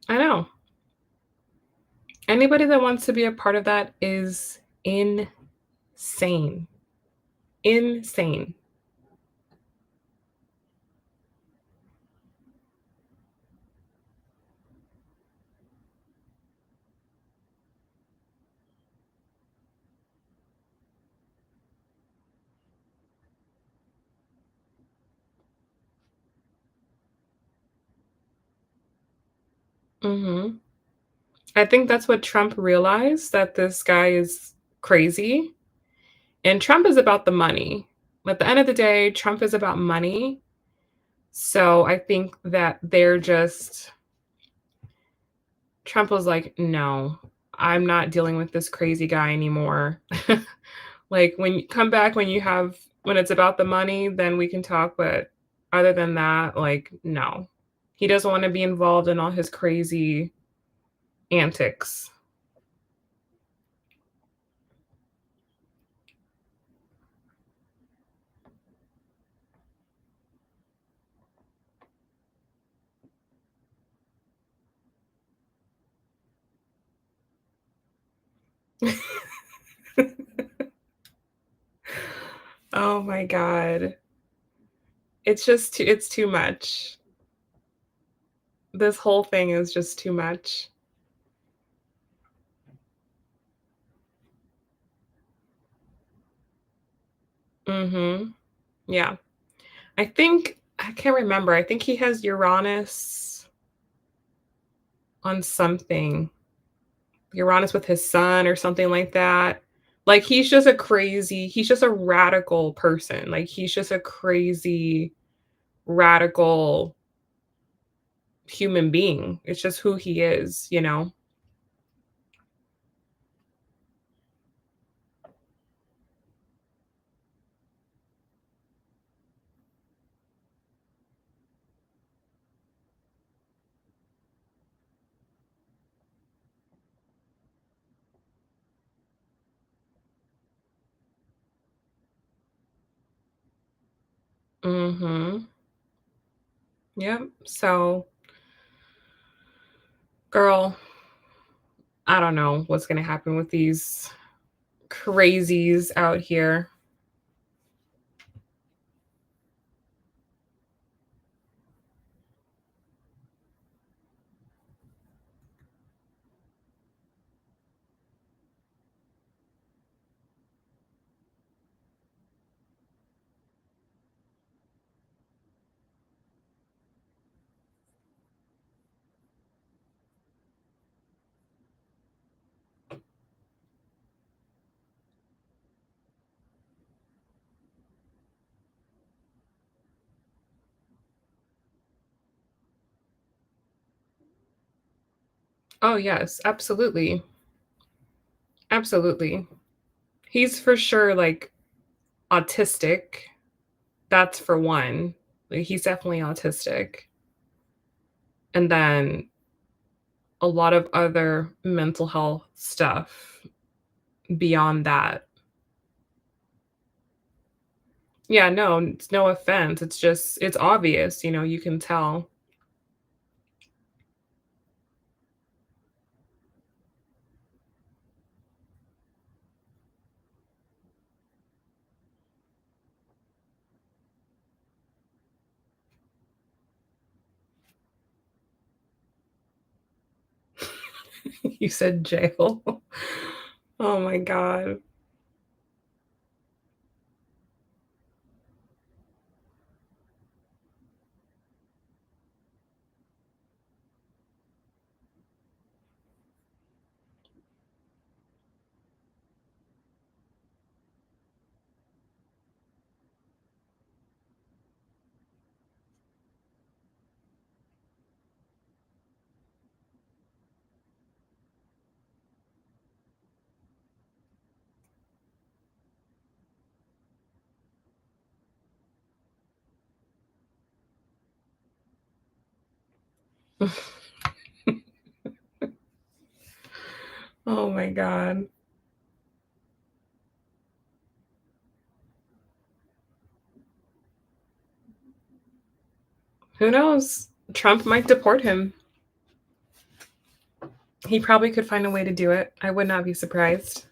I know. Anybody that wants to be a part of that is insane. Insane. Mhm. I think that's what Trump realized, that this guy is crazy, and Trump is about the money. At the end of the day, Trump is about money, so I think that they're just Trump was like, "No, I'm not dealing with this crazy guy anymore. Like, when you come back when it's about the money, then we can talk, but other than that, like, no. He doesn't wanna be involved in all his crazy antics. Oh my god. It's too much. This whole thing is just too much. Mhm. Yeah. I can't remember, I think he has Uranus on something. Uranus with his son or something like that. Like, he's just a radical person, like, he's just a crazy, radical human being. It's just who he is, you know? Mhm. Yep. So, girl, I don't know what's gonna happen with these crazies out here. Oh, yes, absolutely. Absolutely. He's for sure, like, autistic. That's for one. Like, he's definitely autistic. And then a lot of other mental health stuff beyond that. Yeah, no, it's no offense. It's just it's obvious, you know, you can tell. You said jail. Oh my god. Oh my god. Who knows? Trump might deport him. He probably could find a way to do it. I would not be surprised.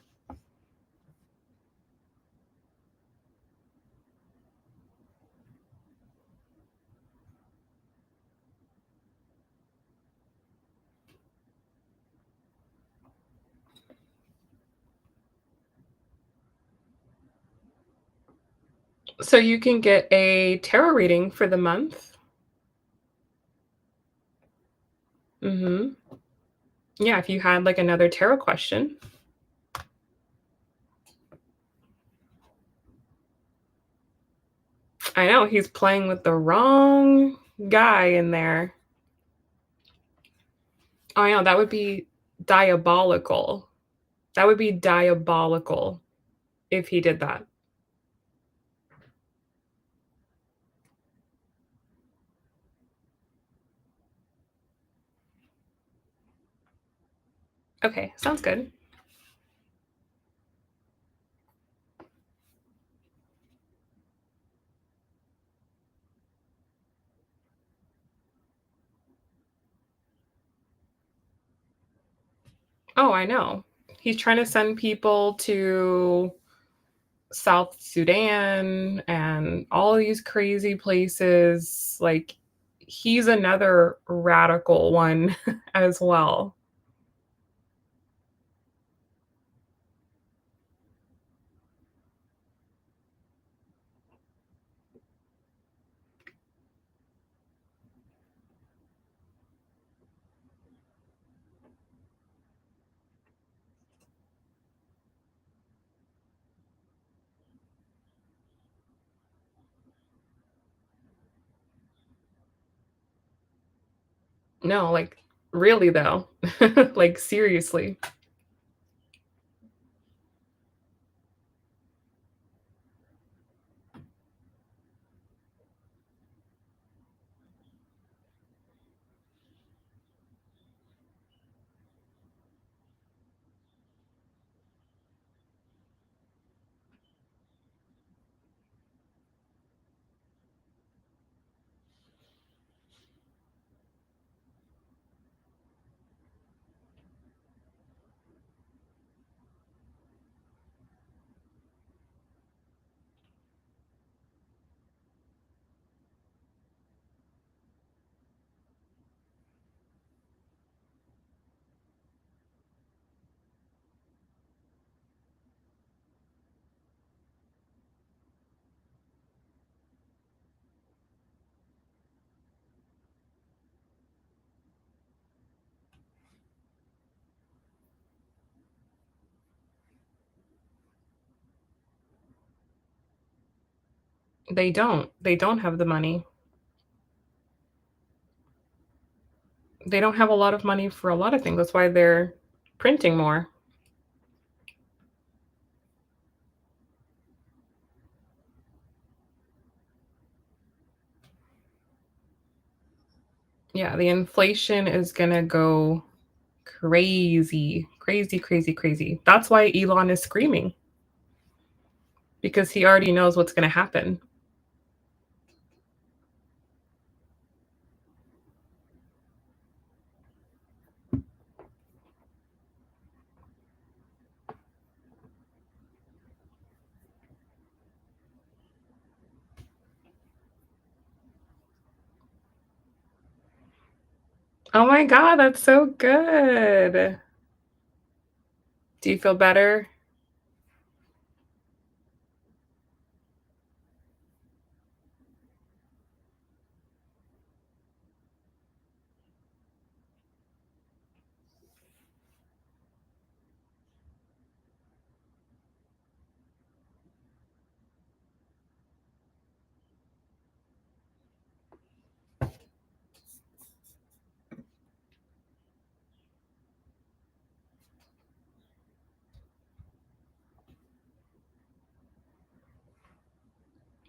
So you can get a tarot reading for the month. Mhm. Yeah, if you had, like, another tarot question. I know, he's playing with the wrong guy in there. Oh, I know, that would be diabolical. That would be diabolical. if he did that. Okay, sounds good. Oh, I know. He's trying to send people to South Sudan and all these crazy places. Like, he's another radical one as well. No, like, really though. Like, seriously. They don't. They don't have the money. They don't have a lot of money for a lot of things. That's why they're printing more. Yeah, the inflation is gonna go crazy, crazy, crazy, crazy. That's why Elon is screaming because he already knows what's gonna happen. Oh my god, that's so good. Do you feel better?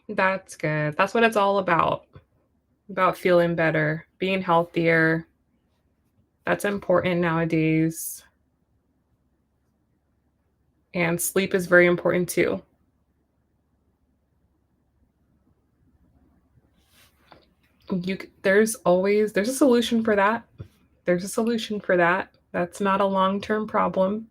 That's good. That's what it's all about feeling better, being healthier. That's important nowadays. And sleep is very important too. There's a solution for that. There's a solution for that. That's not a long-term problem.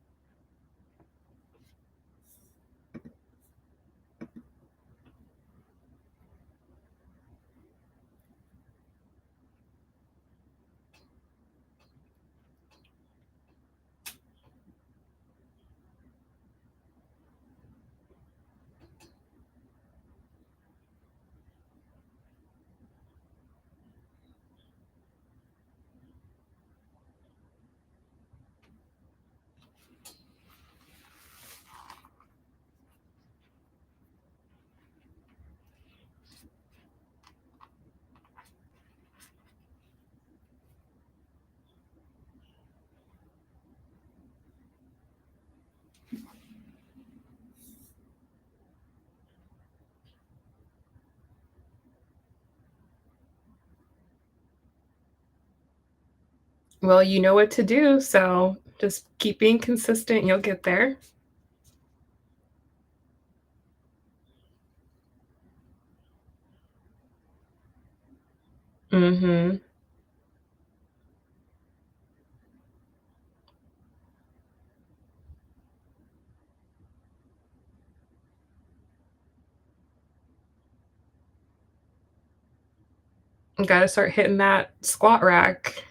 Well, you know what to do, so just keep being consistent, you'll get there. Mhm. Gotta start hitting that squat rack.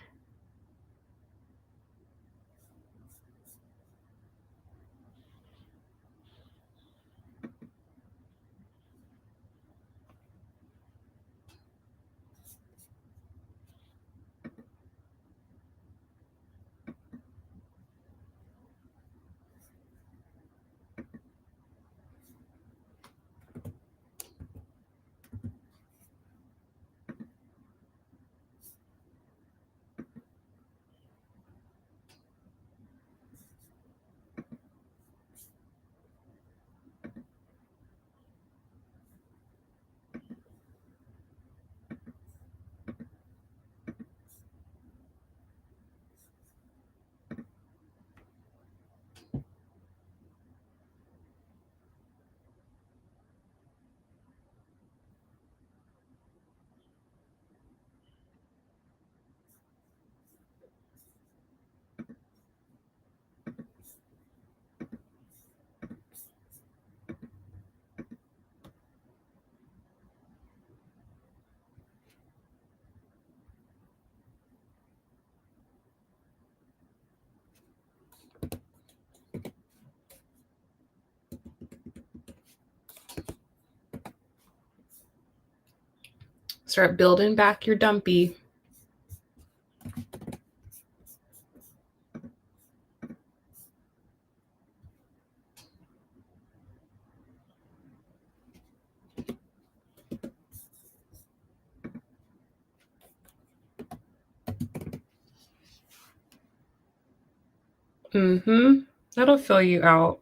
Start building back your dumpy. Mhm. That'll fill you out.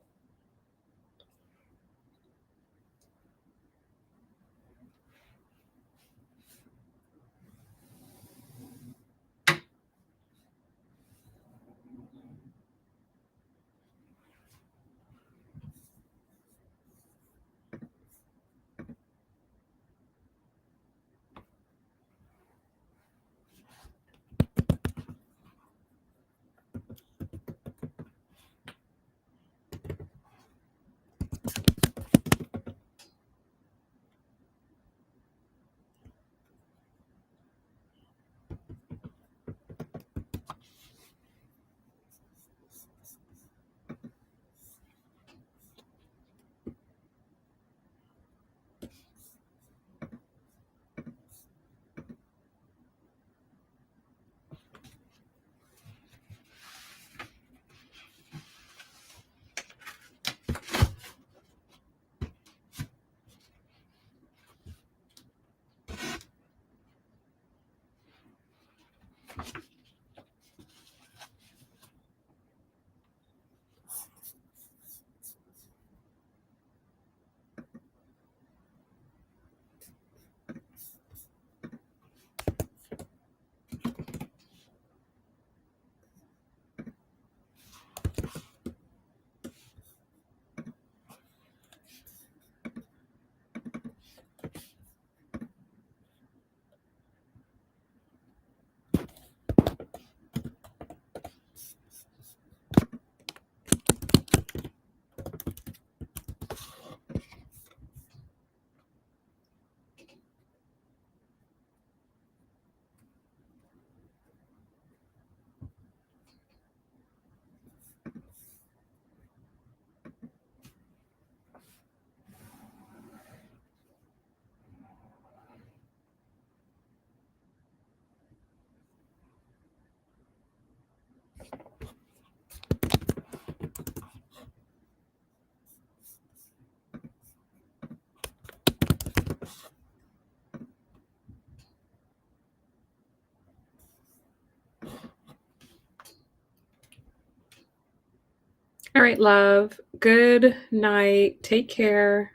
All right, love. Good night. Take care.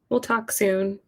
We'll talk soon.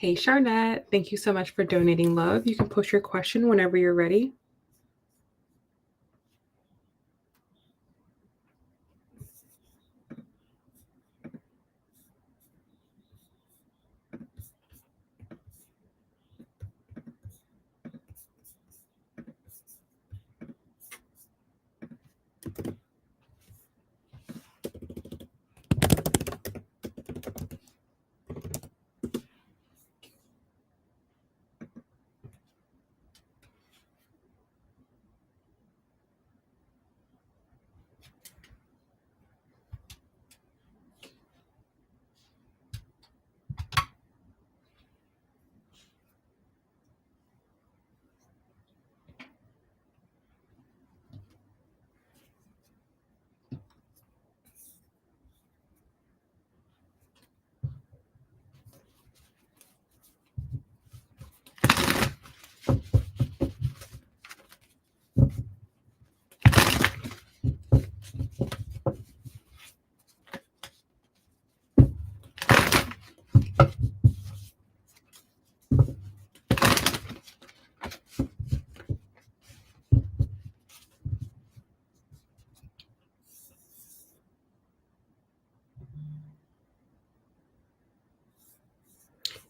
Hey, Charnette, thank you so much for donating love. You can post your question whenever you're ready.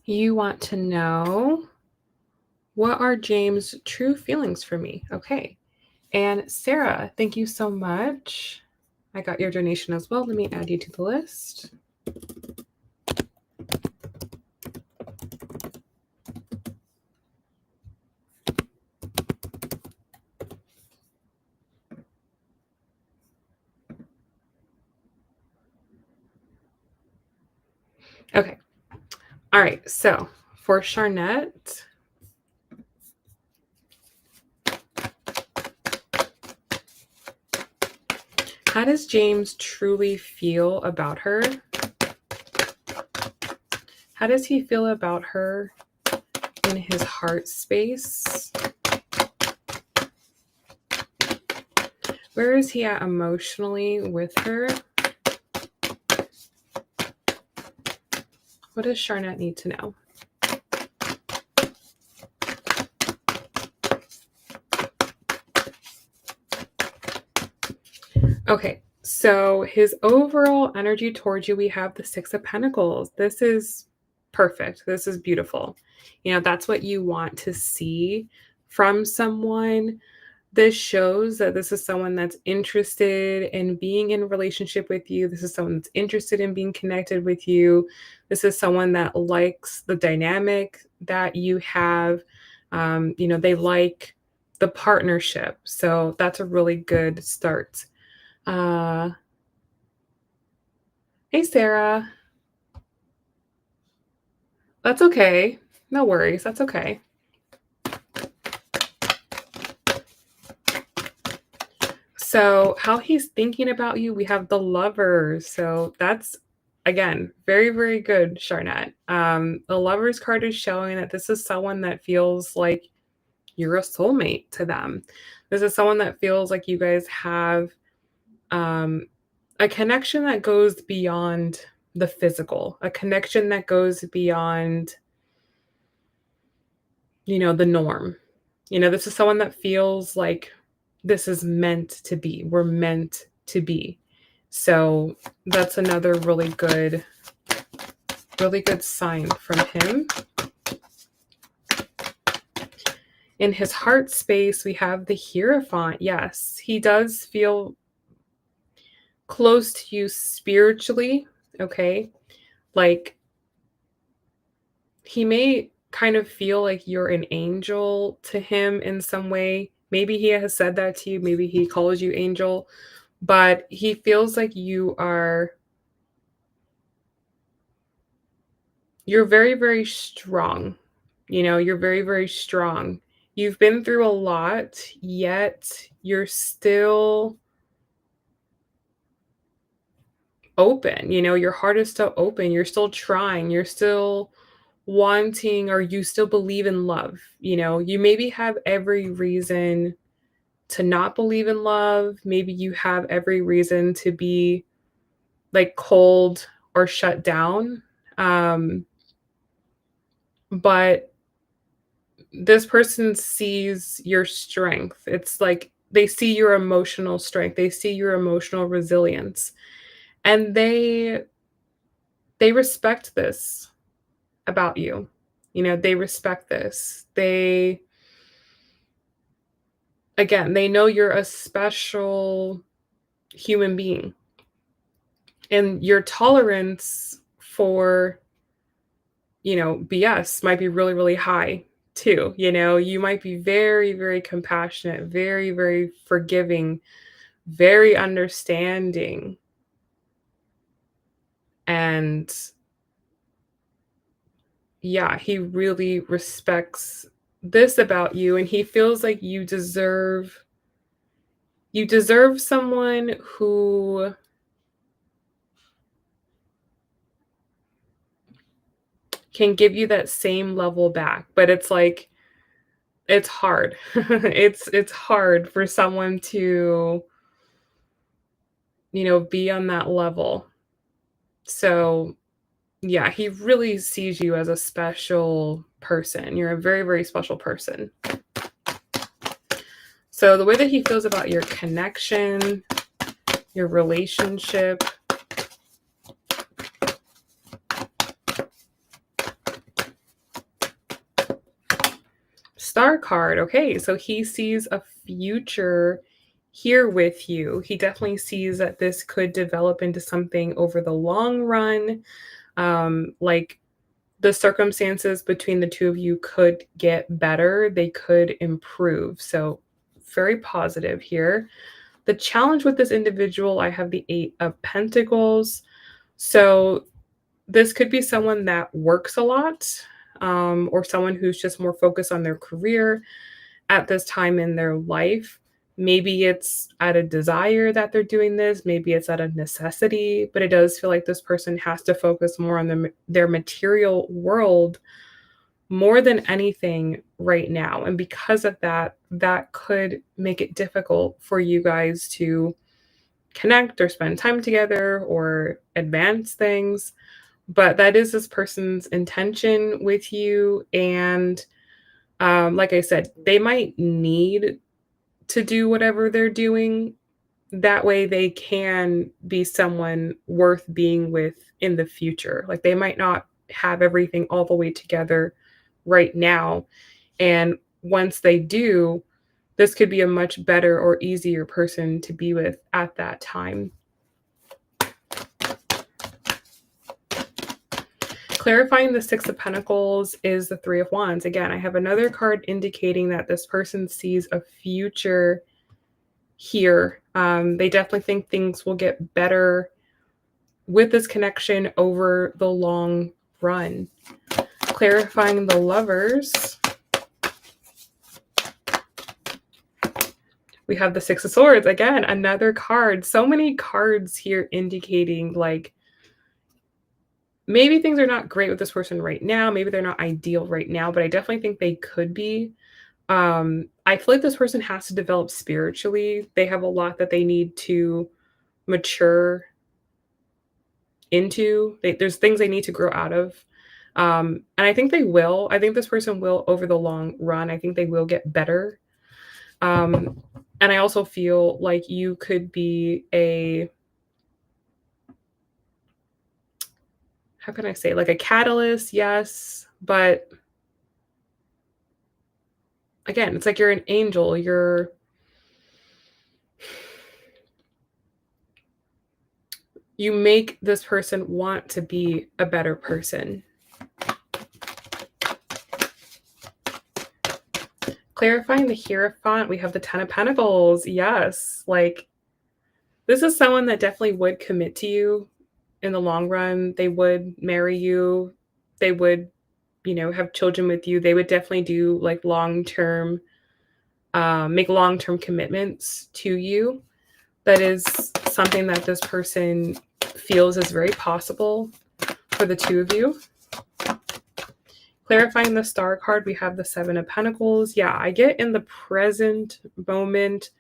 You want to know, what are James' true feelings for me? Okay. And Sarah, thank you so much. I got your donation as well. Let me add you to the list. Okay. All right. So for Charnette, how does James truly feel about her? How does he feel about her in his heart space? Where is he at emotionally with her? What does Charnette need to know? Okay, so his overall energy towards you, we have the Six of Pentacles. This is perfect. This is beautiful. You know, that's what you want to see from someone. This shows that this is someone that's interested in being in a relationship with you. This is someone that's interested in being connected with you. This is someone that likes the dynamic that you have. They like the partnership. So that's a really good start. Uh, hey, Sarah. That's okay. No worries. That's okay. So, how he's thinking about you, we have the lovers. So, that's again very, very good, Charnette. The lovers card is showing that this is someone that feels like you're a soulmate to them. This is someone that feels like you guys have um, a connection that goes beyond the physical, a connection that goes beyond, the norm. This is someone that feels like this is meant to be. We're meant to be. So that's another really good sign from him. In his heart space, we have the Hierophant. Yes, he does feel close to you spiritually. Okay. Like he may kind of feel like you're an angel to him in some way. Maybe he has said that to you. Maybe he calls you angel, but he feels like you're very, very strong. You're very, very strong. You've been through a lot, yet you're still open. Your heart is still open. You're still trying. You're still wanting, or you still believe in love. You maybe have every reason to not believe in love. Maybe you have every reason to be like cold or shut down. Um, but this person sees your strength. It's like they see your emotional strength. They see your emotional resilience, and they respect this about you. You know, they respect this. They again, they know you're a special human being, and your tolerance for, BS might be really, really high too. You might be very, very compassionate, very, very forgiving, very understanding. And yeah, he really respects this about you, and he feels like you deserve someone who can give you that same level back. But it's like it's hard. It's hard for someone to, be on that level. So, yeah, he really sees you as a special person. You're a very, very special person. So, the way that he feels about your connection, your relationship, Star card. Okay, so he sees a future here with you. He definitely sees that this could develop into something over the long run. Like the circumstances between the two of you could get better, they could improve. So, very positive here. The challenge with this individual, I have the Eight of Pentacles. So, this could be someone that works a lot, or someone who's just more focused on their career at this time in their life. Maybe it's out of desire that they're doing this, maybe it's out of necessity, but it does feel like this person has to focus more on their material world more than anything right now. And because of that, that could make it difficult for you guys to connect or spend time together or advance things. But that is this person's intention with you. And like I said, they might need to do whatever they're doing. That way they can be someone worth being with in the future. Like they might not have everything all the way together right now. And once they do, this could be a much better or easier person to be with at that time. Clarifying the Six of Pentacles is the Three of Wands. Again, I have another card indicating that this person sees a future here. They definitely think things will get better with this connection over the long run. Clarifying the Lovers. We have the Six of Swords. Again, another card. So many cards here indicating like maybe things are not great with this person right now. Maybe they're not ideal right now, but I definitely think they could be. I feel like this person has to develop spiritually. They have a lot that they need to mature into. There's things they need to grow out of. And I think they will. I think this person will over the long run. I think they will get better. And I also feel like you could be how can I say, like a catalyst, yes, but again, it's like you're an angel. You make this person want to be a better person. Clarifying the Hierophant, we have the Ten of Pentacles. Yes, like this is someone that definitely would commit to you in the long run. They would marry you. They would, have children with you. They would definitely do like long-term, make long-term commitments to you. That is something that this person feels is very possible for the two of you. Clarifying the Star card, we have the Seven of Pentacles. Yeah, I get in the present moment,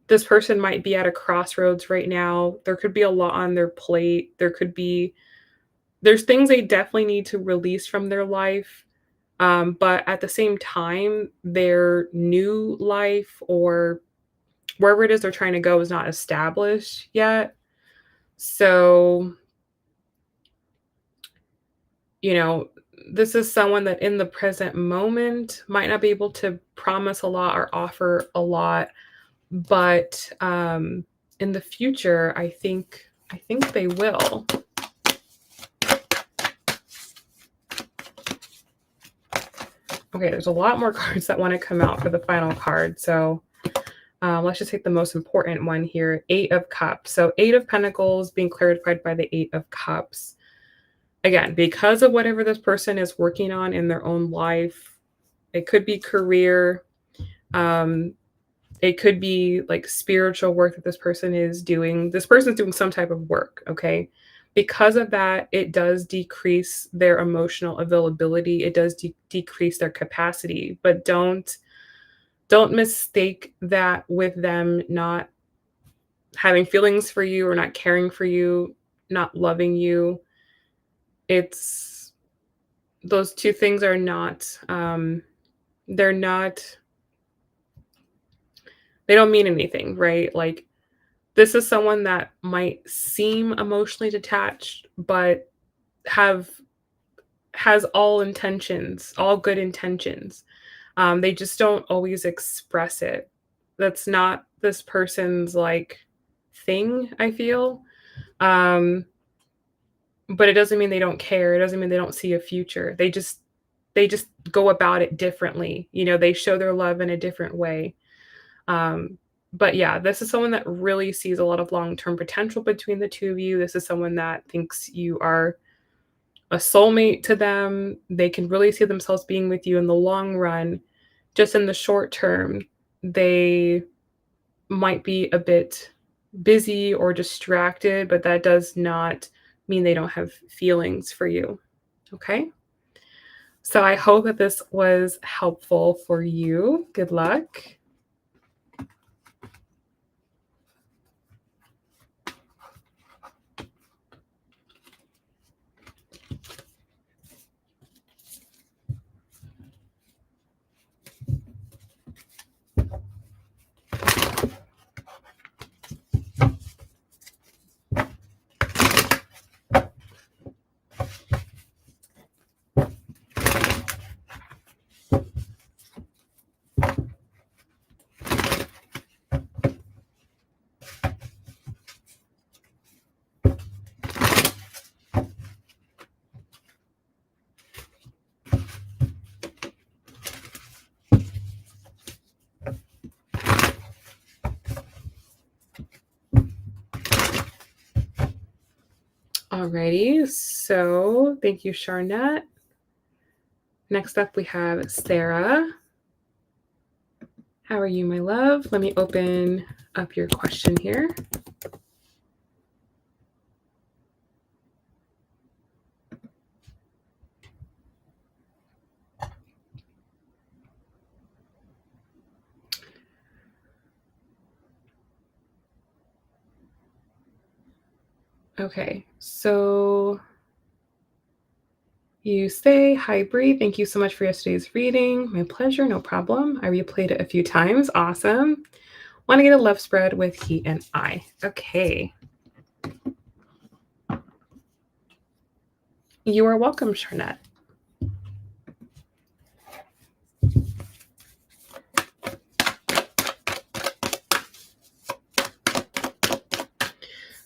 this person might be at a crossroads right now. There could be a lot on their plate. There could be there's things they definitely need to release from their life. But at the same time, their new life or wherever it is they're trying to go is not established yet. So, you know, this is someone that in the present moment might not be able to promise a lot or offer a lot, but in the future, I think they will. Okay, there's a lot more cards that want to come out for the final card. So let's just take the most important one here, Eight of Cups. So Eight of Pentacles being clarified by the Eight of Cups. Again, because of whatever this person is working on in their own life, it could be career, um, it could be like spiritual work that this person is doing. This person's doing some type of work, okay? Because of that, it does decrease their emotional availability. It does decrease their capacity, but don't mistake that with them not having feelings for you or not caring for you, not loving you. It's those two things are not they're not they don't mean anything, right? Like this is someone that might seem emotionally detached but have has all intentions, all good intentions. They just don't always express it. That's not this person's like thing, I feel. Um, but it doesn't mean they don't care. It doesn't mean they don't see a future. They just go about it differently. You know, they show their love in a different way. Um, but yeah, this is someone that really sees a lot of long-term potential between the two of you. This is someone that thinks you are a soulmate to them. They can really see themselves being with you in the long run. Just in the short term, they might be a bit busy or distracted, but that does not mean they don't have feelings for you. Okay. So I hope that this was helpful for you. Good luck. Alrighty, so thank you, Charnette. Next up, we have Sarah. How are you, my love? Let me open up your question here. Okay, so you say, hi, Bree. Thank you so much for yesterday's reading. My pleasure, no problem. I replayed it a few times. Awesome. Want to get a love spread with he and I. Okay. You are welcome, Charnette.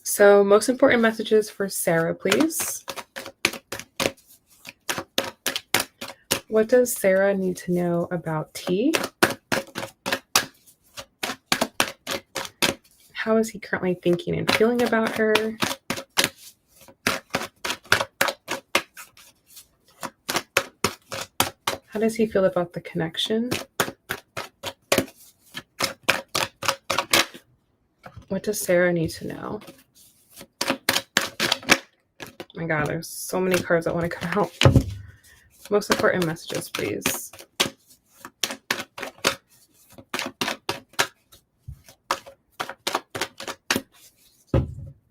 So, most important messages for Sarah, please. What does Sarah need to know about T? How is he currently thinking and feeling about her? How does he feel about the connection? What does Sarah need to know? Oh my God, there's so many cards that want to come out. Most important messages, please.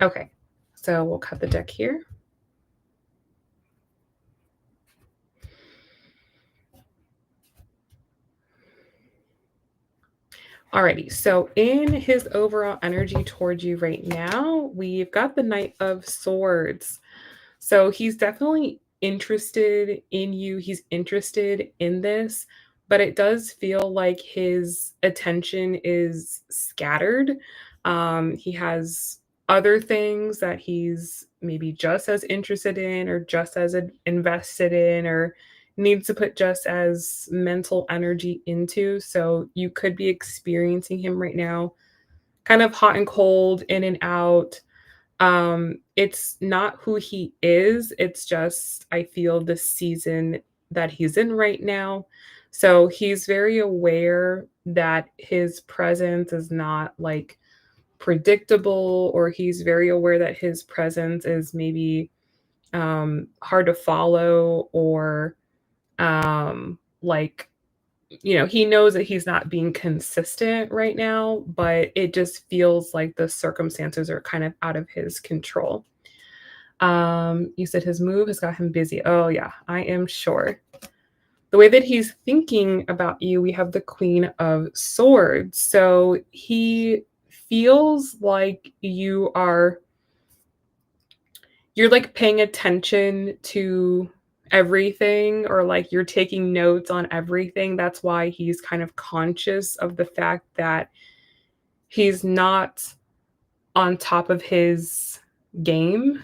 Okay, so we'll cut the deck here. Alrighty, so in his overall energy towards you right now, we've got the Knight of Swords. So he's definitely interested in you. He's interested in this, but it does feel like his attention is scattered. He has other things that he's maybe just as interested in, or just as invested in, or needs to put just as mental energy into. So you could be experiencing him right now kind of hot and cold, in and out. It's not who he is, it's just I feel the season that he's in right now. So he's very aware that his presence is not like predictable, or he's very aware that his presence is maybe hard to follow, or like, he knows that he's not being consistent right now, but it just feels like the circumstances are kind of out of his control. You said his move has got him busy. Oh, yeah, I am sure. The way that he's thinking about you, we have the Queen of Swords. So he feels like you're like paying attention to everything, or like you're taking notes on everything. That's why he's kind of conscious of the fact that he's not on top of his game.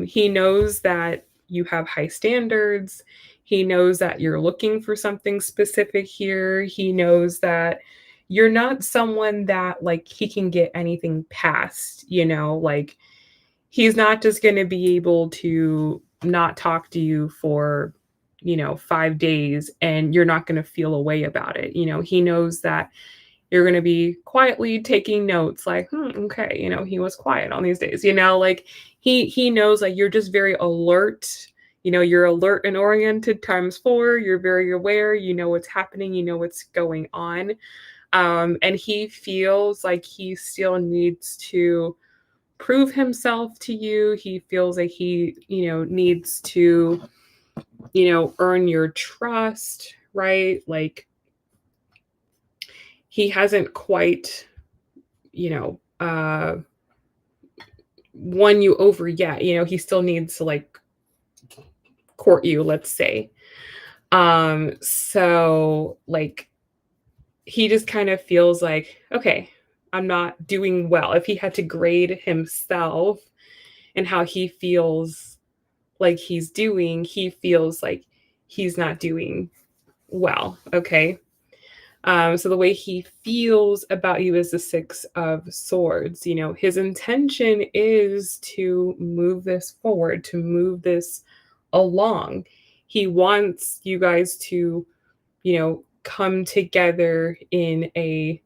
He knows that you have high standards. He knows that you're looking for something specific here. He knows that you're not someone that like he can get anything past, like he's not just going to be able to not talk to you for 5 days and you're not going to feel a way about it. He knows that you're going to be quietly taking notes like, okay, he was quiet on these days, like he knows like you're just very alert. You're alert and oriented times 4. You're very aware, what's happening, what's going on. And he feels like he still needs to prove himself to you. He feels like he, needs to, earn your trust, right? Like he hasn't quite, you know, uh won you over yet. He still needs to like court you, let's say. So like he just kind of feels like, okay, I'm not doing well. If he had to grade himself and how he feels like he's doing, he feels like he's not doing well. Okay. So the way he feels about you is the 6 of Swords. His intention is to move this forward, to move this along. He wants you guys to, come together in a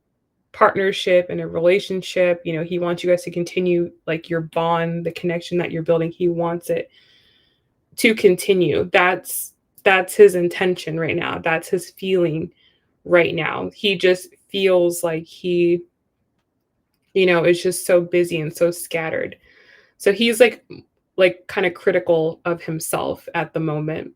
partnership, in a relationship. He wants you guys to continue like your bond, the connection that you're building. He wants it to continue. That's his intention right now. That's his feeling right now. He just feels like he, is just so busy and so scattered. So he's like kind of critical of himself at the moment.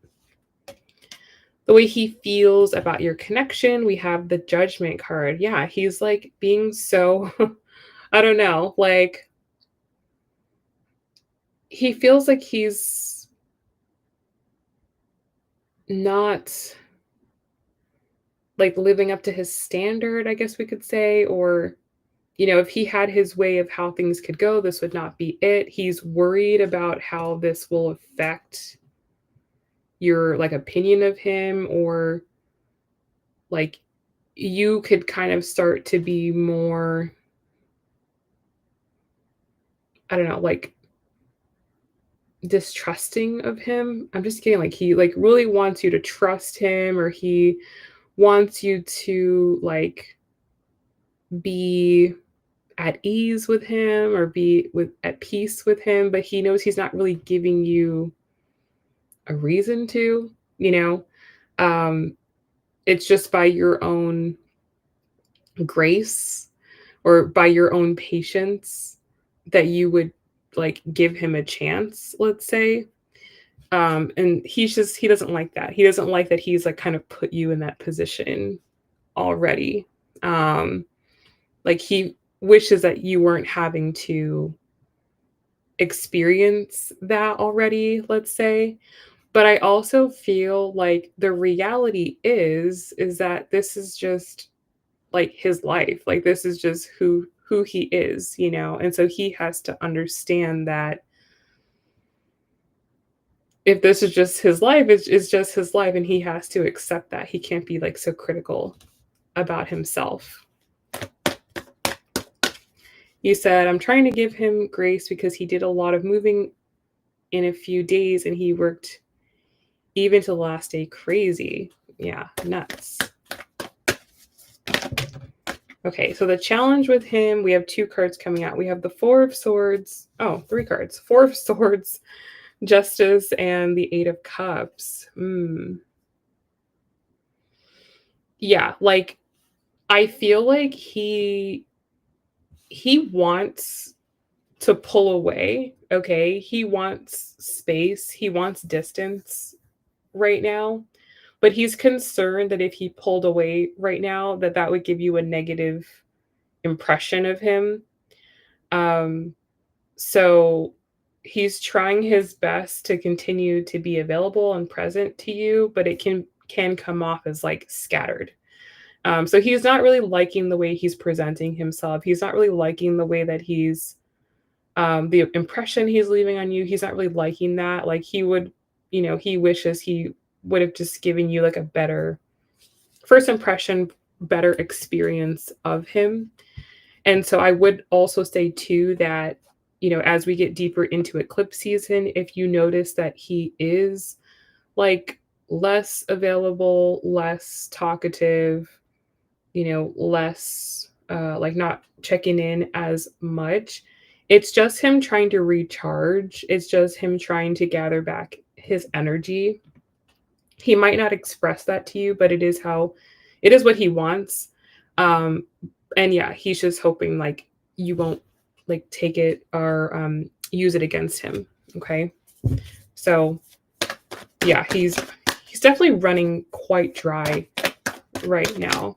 The way he feels about your connection, we have the Judgment card. Yeah, he's like being so I don't know, like he feels like he's not like living up to his standard, I guess we could say, or if he had his way of how things could go, this would not be it. He's worried about how this will affect your like opinion of him, or like you could kind of start to be more, I don't know, like distrusting of him. I'm just getting like he like really wants you to trust him, or he wants you to like be at ease with him, or be with at peace with him, but he knows he's not really giving you a reason to, um it's just by your own grace, or by your own patience, that you would like give him a chance, let's say. And he doesn't like that. He doesn't like that he's like kind of put you in that position already. Like he wishes that you weren't having to experience that already, let's say. But I also feel like the reality is that this is just like his life. Like this is just who he is, you know? And so he has to understand that if this is just his life, it's just his life and he has to accept that. He can't be like so critical about himself. You said, I'm trying to give him grace because he did a lot of moving in a few days and he worked even to the last day crazy. Yeah, nuts. Okay, so the challenge with him, we have two cards coming out. We have the Four of Swords. Oh, three cards. Four of Swords, Justice, and the Eight of Cups. Yeah, like I feel like he wants to pull away, okay? He wants space, he wants distance right now, but he's concerned that if he pulled away right now, that that would give you a negative impression of him. Um, so he's trying his best to continue to be available and present to you, but it can come off as like scattered. So he's not really liking the way he's presenting himself. He's not really liking the way that he's the impression he's leaving on you. He's not really liking that. Like he would, you know, he wishes he would have just given you like a better first impression, better experience of him. And so I would also say too that, you know, as we get deeper into eclipse season, if you notice that he is like less available, less talkative, you know, less like not checking in as much, it's just him trying to recharge. It's just him trying to gather back his energy. He might not express that to you, but it is what he wants. Um, and yeah, he's just hoping like you won't like take it or use it against him. Okay. So yeah, he's definitely running quite dry right now.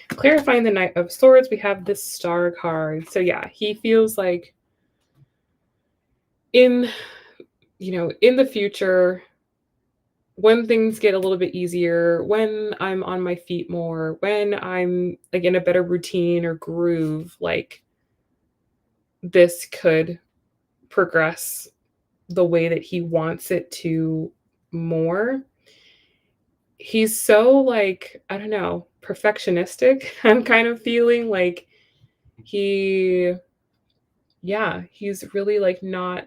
Clarifying the Knight of Swords, we have the Star card. So yeah, he feels like in, you know, in the future, when things get a little bit easier, when I'm on my feet more, when I'm like in a better routine or groove, like this could progress the way that he wants it to more. He's so like, I don't know, perfectionistic. I'm kind of feeling like he yeah, he's really like not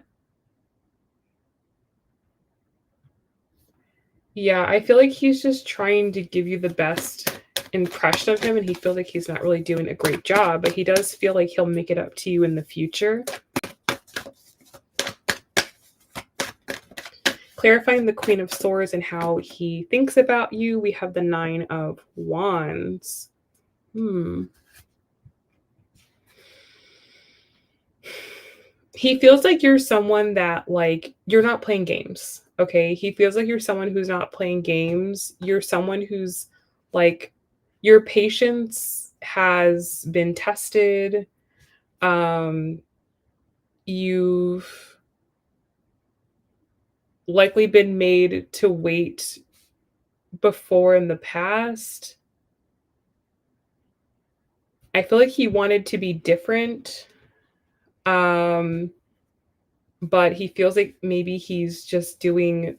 yeah, I feel like he's just trying to give you the best impression of him and he feels like he's not really doing a great job, but he does feel like he'll make it up to you in the future. Clarifying the Queen of Swords and how he thinks about you, we have the Nine of Wands. He feels like you're someone that like you're not playing games. Okay? He feels like you're someone who's not playing games. You're someone who's like your patience has been tested. Um you've likely been made to wait before in the past. I feel like he wanted to be different. Um but he feels like maybe he's just doing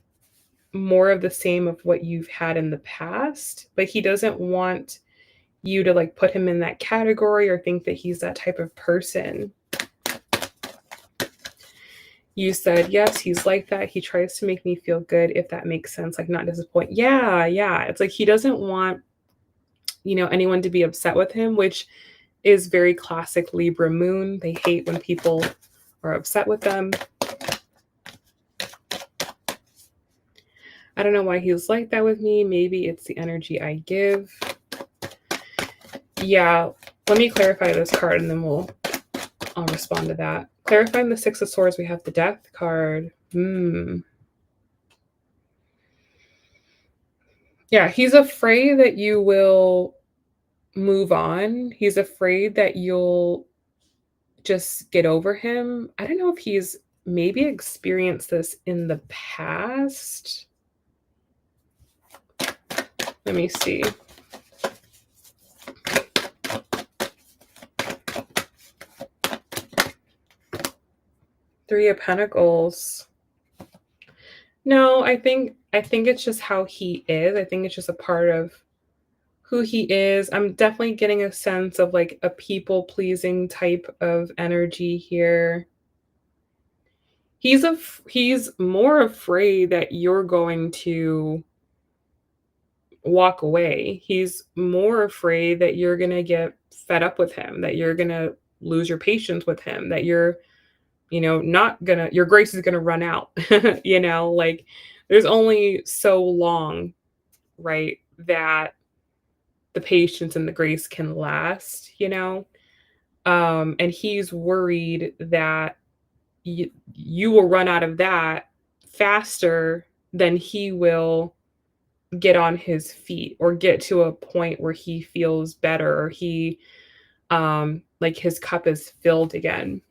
more of the same of what you've had in the past, but he doesn't want you to like put him in that category or think that he's that type of person. You said, yes, he's like that. He tries to make me feel good, if that makes sense, like not disappoint. Yeah, yeah. It's like he doesn't want, you know, anyone to be upset with him, which is very classic Libra moon. They hate when people are upset with them. I don't know why he's like that with me. Maybe it's the energy I give. Yeah, let me clarify this card and then I'll respond to that. Clarifying the Six of Swords, we have the Death card. Yeah, he's afraid that you will move on. He's afraid that you'll just get over him. I don't know if he's maybe experienced this in the past. Let me see. Three of Pentacles. No, I think it's just how he is. I think it's just a part of who he is. I'm definitely getting a sense of like a people-pleasing type of energy here. He's more afraid that you're going to walk away. He's more afraid that you're going to get fed up with him, that you're going to lose your patience with him, that you're, not going to your grace is going to run out. Like there's only so long, right, that the patience and the grace can last. And he's worried that you will run out of that faster than he will get on his feet or get to a point where he feels better or he like his cup is filled again.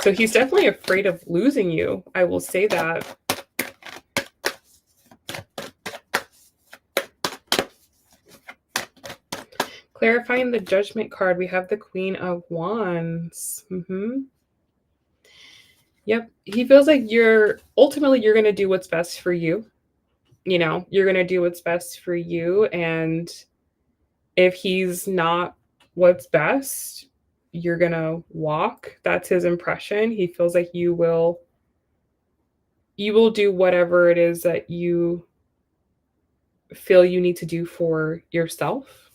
So he's definitely afraid of losing you. I will say that. Clarifying the Judgment card, we have the Queen of Wands. Yep. He feels like you're going to do what's best for you. You're going to do what's best for you. And if he's not what's best, you're going to walk. That's his impression. He feels like you will do whatever it is that you feel you need to do for yourself.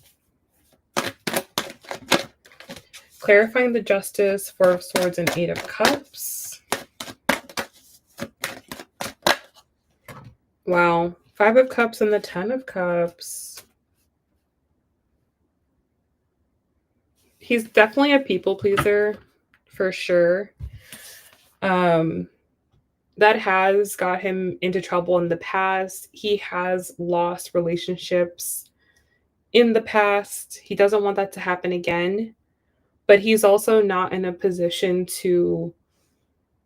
Clarifying the Justice, Four of Swords, and Eight of Cups. Wow. Five of Cups and the 10 of Cups. He's definitely a people pleaser, for sure. That has got him into trouble in the past. He has lost relationships in the past. He doesn't want that to happen again. But he's also not in a position to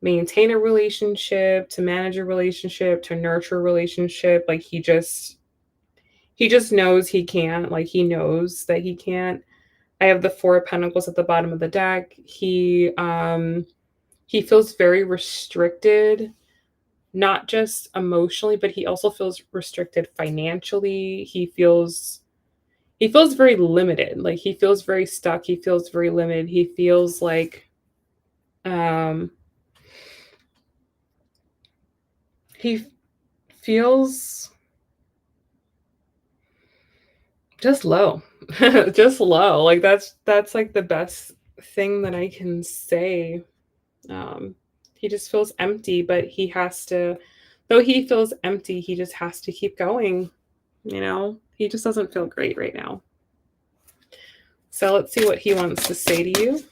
maintain a relationship, to manage a relationship, to nurture a relationship. Like he just knows he can't. Like he knows that he can't. I have the Four of Pentacles at the bottom of the deck. He feels very restricted, not just emotionally, but he also feels restricted financially. He feels very limited. Like he feels very stuck. He feels very limited. He feels like he feels just low. Just low. Like that's like the best thing that I can say. He just feels empty, but he has to, though he feels empty, he just has to keep going. He just doesn't feel great right now. So let's see what he wants to say to you.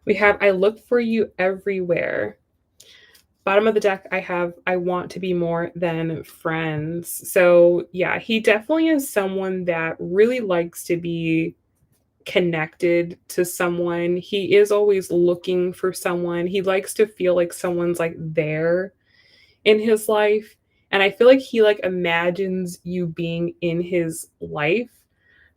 We have, I look for you everywhere. Bottom of the deck, I have, I want to be more than friends. So yeah, he definitely is someone that really likes to be connected to someone. He is always looking for someone. He likes to feel like someone's like there in his life. And I feel like he like imagines you being in his life.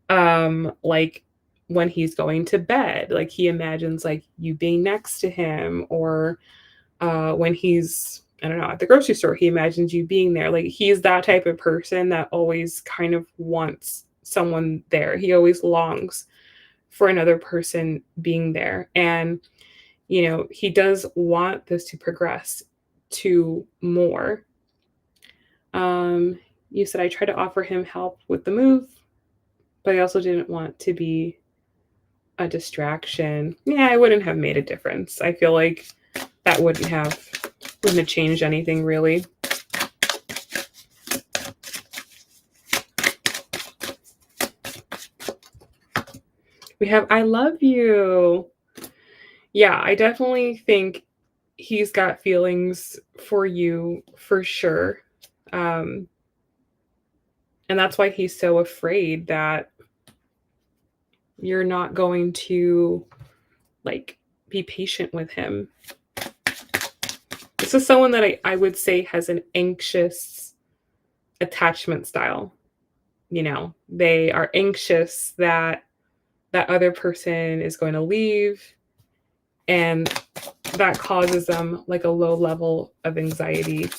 Like when he's going to bed, like he imagines like you being next to him, or when he's, I don't know, at the grocery store, he imagines you being there. Like he's that type of person that always kind of wants someone there. He always longs for another person being there. And, he does want this to progress to more. You said I tried to offer him help with the move, but I also didn't want to be a distraction. Yeah, I wouldn't have made a difference. I feel like that wouldn't have changed anything really. We have I love you. Yeah, I definitely think he's got feelings for you for sure. Um, and that's why he's so afraid that you're not going to like be patient with him. This is someone that I would say has an anxious attachment style. They are anxious that that other person is going to leave, and that causes them like a low level of anxiety.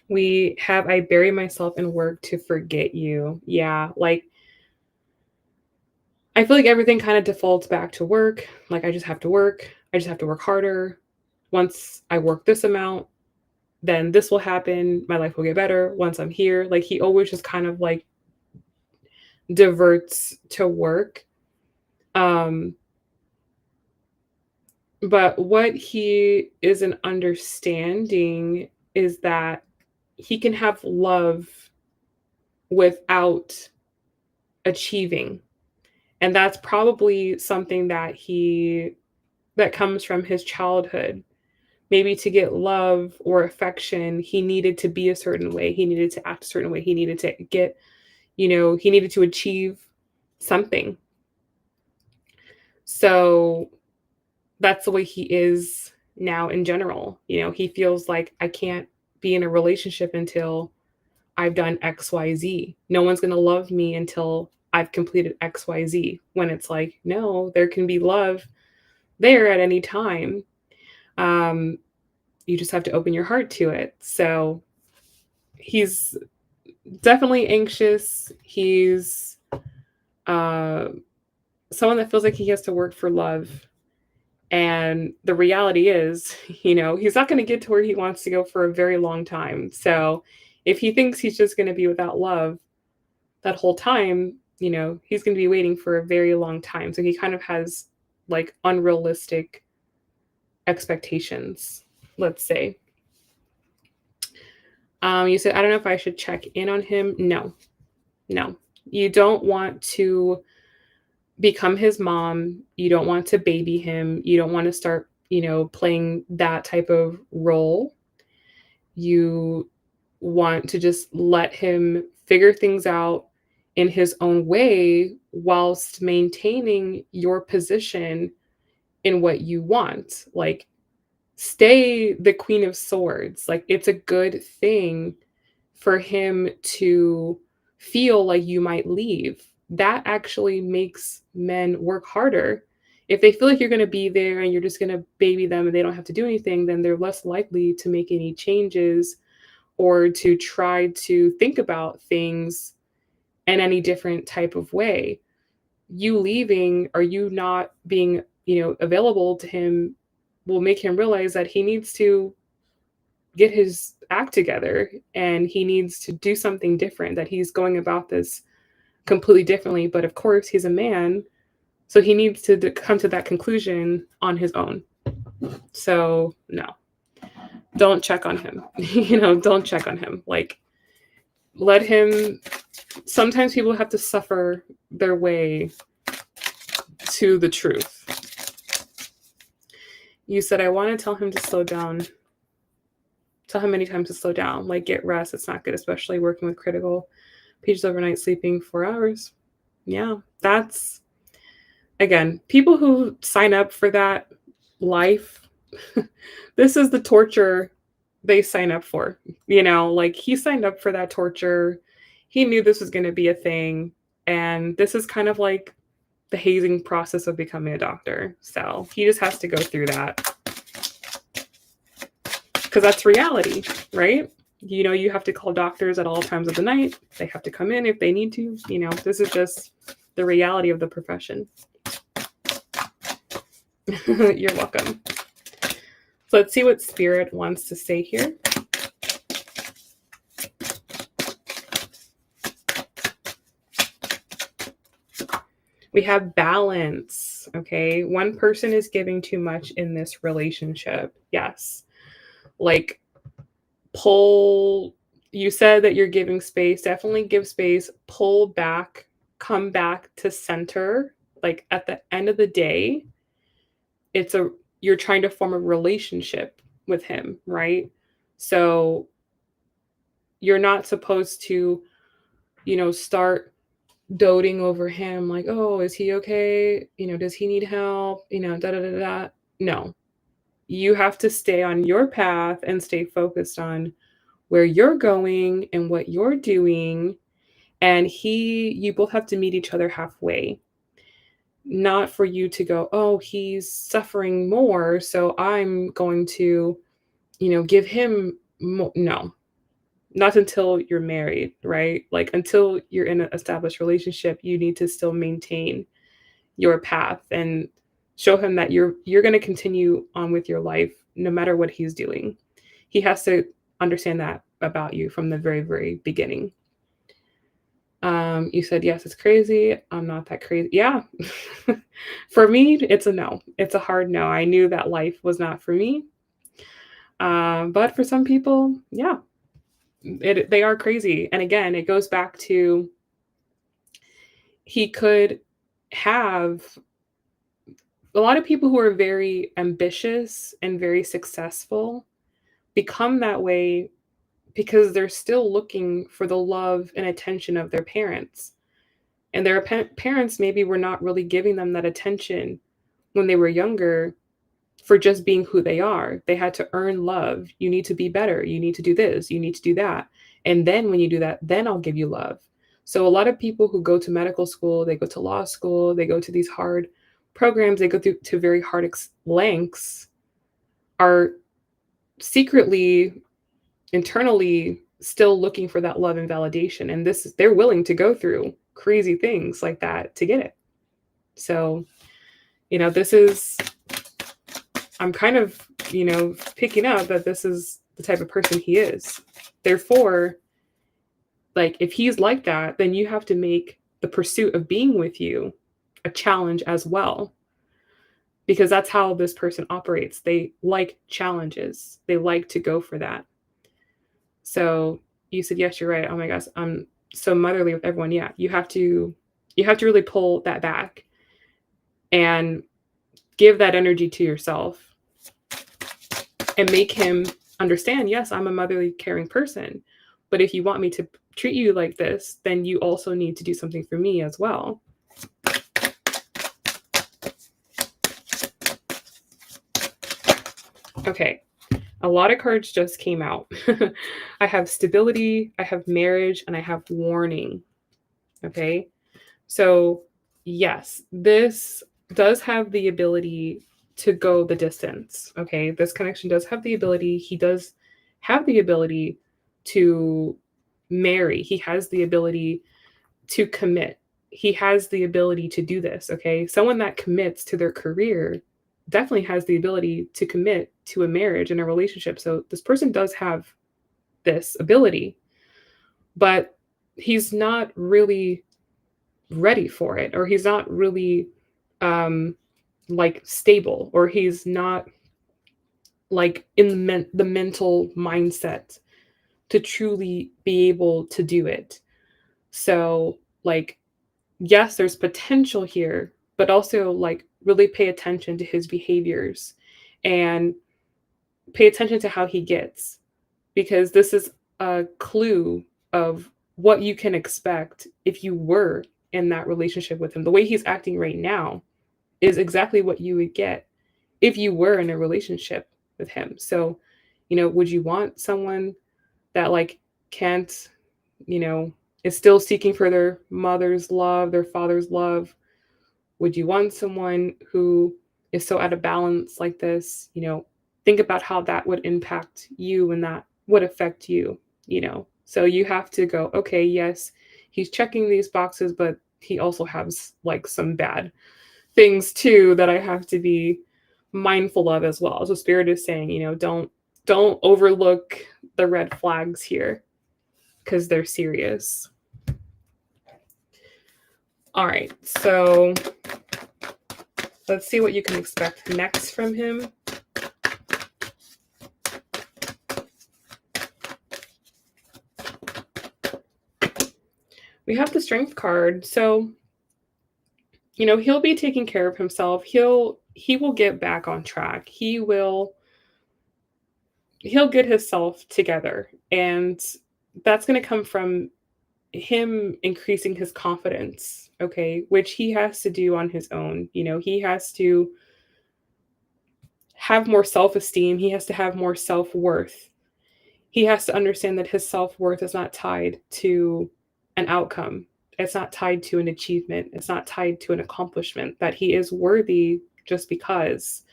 We have I bury myself in work to forget you. Yeah, like I feel like everything kind of defaults back to work. Like I just have to work. I just have to work harder. Once I work this amount, then this will happen. My life will get better once I'm here. Like he always just kind of like diverts to work. Um, but what he isn't understanding is that he can have love without achieving. And that's probably something that comes from his childhood. Maybe to get love or affection, he needed to be a certain way. He needed to act a certain way. He needed to get, he needed to achieve something. So that's the way he is now in general. He feels like I can't be in a relationship until I've done XYZ. No one's going to love me until I've completed XYZ. When it's like, no, there can be love there at any time. You just have to open your heart to it. So he's definitely anxious. He's uh, someone that feels like he has to work for love. And the reality is, he's not going to get to where he wants to go for a very long time. So if he thinks he's just going to be without love that whole time, he's going to be waiting for a very long time. So he kind of has like unrealistic expectations, let's say. You said, I don't know if I should check in on him. No, no. You don't want to become his mom. You don't want to baby him. You don't want to start, playing that type of role. You want to just let him figure things out in his own way whilst maintaining your position in what you want. Like, stay the Queen of Swords. Like, it's a good thing for him to feel like you might leave. That actually makes men work harder. If they feel like you're going to be there and you're just going to baby them and they don't have to do anything, then they're less likely to make any changes or to try to think about things in any different type of way. You leaving or you not being, available to him will make him realize that he needs to get his act together and he needs to do something different, that he's going about this completely differently. But of course, he's a man, so he needs to come to that conclusion on his own. So, no, don't check on him. Don't check on him. Like, let him. Sometimes people have to suffer their way to the truth. You said, I want to tell him to slow down. Tell him many times to slow down, like get rest. It's not good, especially working with critical pages overnight, sleeping 4 hours. Yeah, that's, again, people who sign up for that life, this is the torture they sign up for. Like he signed up for that torture. He knew this was going to be a thing. And this is kind of like the hazing process of becoming a doctor. So he just has to go through that. Because that's reality, right? You have to call doctors at all times of the night. They have to come in if they need to. This is just the reality of the profession. You're welcome. So let's see what Spirit wants to say here. We have balance, okay? One person is giving too much in this relationship. Yes. Like, pull You said that you're giving space. Definitely give space, pull back, come back to center. Like at the end of the day, you're trying to form a relationship with him, right? So you're not supposed to, start doting over him like, oh, is he okay? Does he need help? Da da da da. No, you have to stay on your path and stay focused on where you're going and what you're doing. And you both have to meet each other halfway. Not for you to go, oh, he's suffering more, so I'm going to, give him more. No, not until you're married, right? Like until you're in an established relationship, you need to still maintain your path and show him that you're going to continue on with your life no matter what he's doing. He has to understand that about you from the very, very beginning. You said, yes, it's crazy. I'm not that crazy. Yeah. For me, it's a no. It's a hard no. I knew that life was not for me. But for some people, yeah, they are crazy. And again, it goes back to he could have a lot of people who are very ambitious and very successful become that way because they're still looking for the love and attention of their parents. And their parents maybe were not really giving them that attention when they were younger for just being who they are. They had to earn love. You need to be better. You need to do this. You need to do that. And then when you do that, then I'll give you love. So a lot of people who go to medical school, they go to law school, they go to these hard programs, they go through to very hard lengths, are secretly, internally still looking for that love and validation. And they're willing to go through crazy things like that to get it. So, I'm kind of, picking up that this is the type of person he is. Therefore, like if he's like that, then you have to make the pursuit of being with you a challenge as well. Because that's how this person operates. They like challenges. They like to go for that. So you said, yes, you're right. Oh my gosh, I'm so motherly with everyone. Yeah, you have to really pull that back and give that energy to yourself and make him understand, yes, I'm a motherly, caring person. But if you want me to treat you like this, then you also need to do something for me as well. Okay, a lot of cards just came out. I have stability, I have marriage, and I have warning. Okay, so yes, this does have the ability to go the distance. Okay, this connection does have the ability, he does have the ability to marry, he has the ability to commit, he has the ability to do this. Okay, someone that commits to their career definitely has the ability to commit to a marriage and a relationship. So this person does have this ability, but he's not really ready for it, or he's not really like stable, or he's not like in the mental mindset to truly be able to do it. So like, yes, there's potential here, but also like really pay attention to his behaviors and pay attention to how he gets, because this is a clue of what you can expect if you were in that relationship with him. The way he's acting right now is exactly what you would get if you were in a relationship with him. So, would you want someone that like can't, is still seeking for their mother's love, their father's love? Would you want someone who is so out of balance like this? Think about how that would impact you and that would affect you, So you have to go, okay, yes, he's checking these boxes, but he also has like some bad things too that I have to be mindful of as well. So Spirit is saying, don't overlook the red flags here because they're serious. All right, so let's see what you can expect next from him. We have the strength card. So, he'll be taking care of himself. He will get back on track. He'll get himself together. And that's going to come from him increasing his confidence, okay, which he has to do on his own. He has to have more self-esteem, he has to have more self-worth. He has to understand that his self-worth is not tied to an outcome. It's not tied to an achievement. It's not tied to an accomplishment, that he is worthy just because.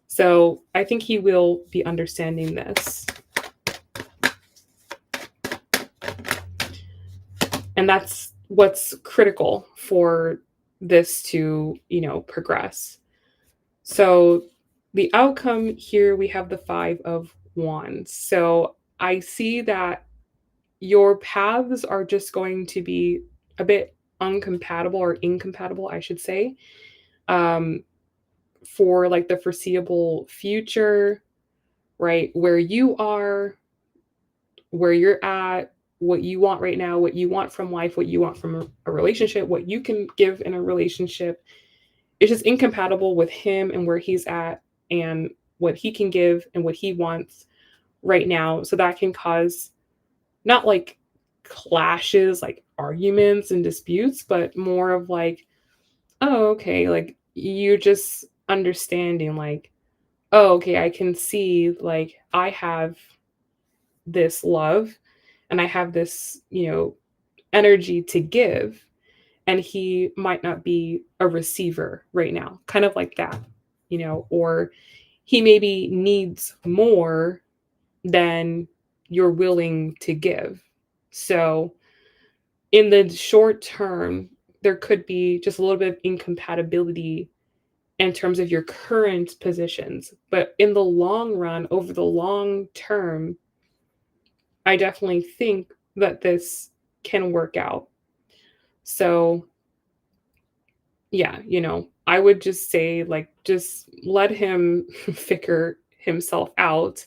So, I think he will be understanding this. And that's what's critical for this to, progress. So the outcome here, we have the 5 of Wands. So I see that your paths are just going to be a bit uncompatible, or incompatible, I should say, um, for like the foreseeable future, right? Where you're at, what you want right now, what you want from life, what you want from a relationship, what you can give in a relationship. It's just incompatible with him and where he's at and what he can give and what he wants right now. So that can cause not like clashes, like arguments and disputes, but more of like, oh, okay, like you just understanding, like, oh, okay, I can see, like, I have this love and I have this, energy to give, and he might not be a receiver right now, kind of like that, or he maybe needs more than you're willing to give. So, in the short term, there could be just a little bit of incompatibility in terms of your current positions. But in the long run, over the long term, I definitely think that this can work out. So, yeah, I would just say, like, just let him figure himself out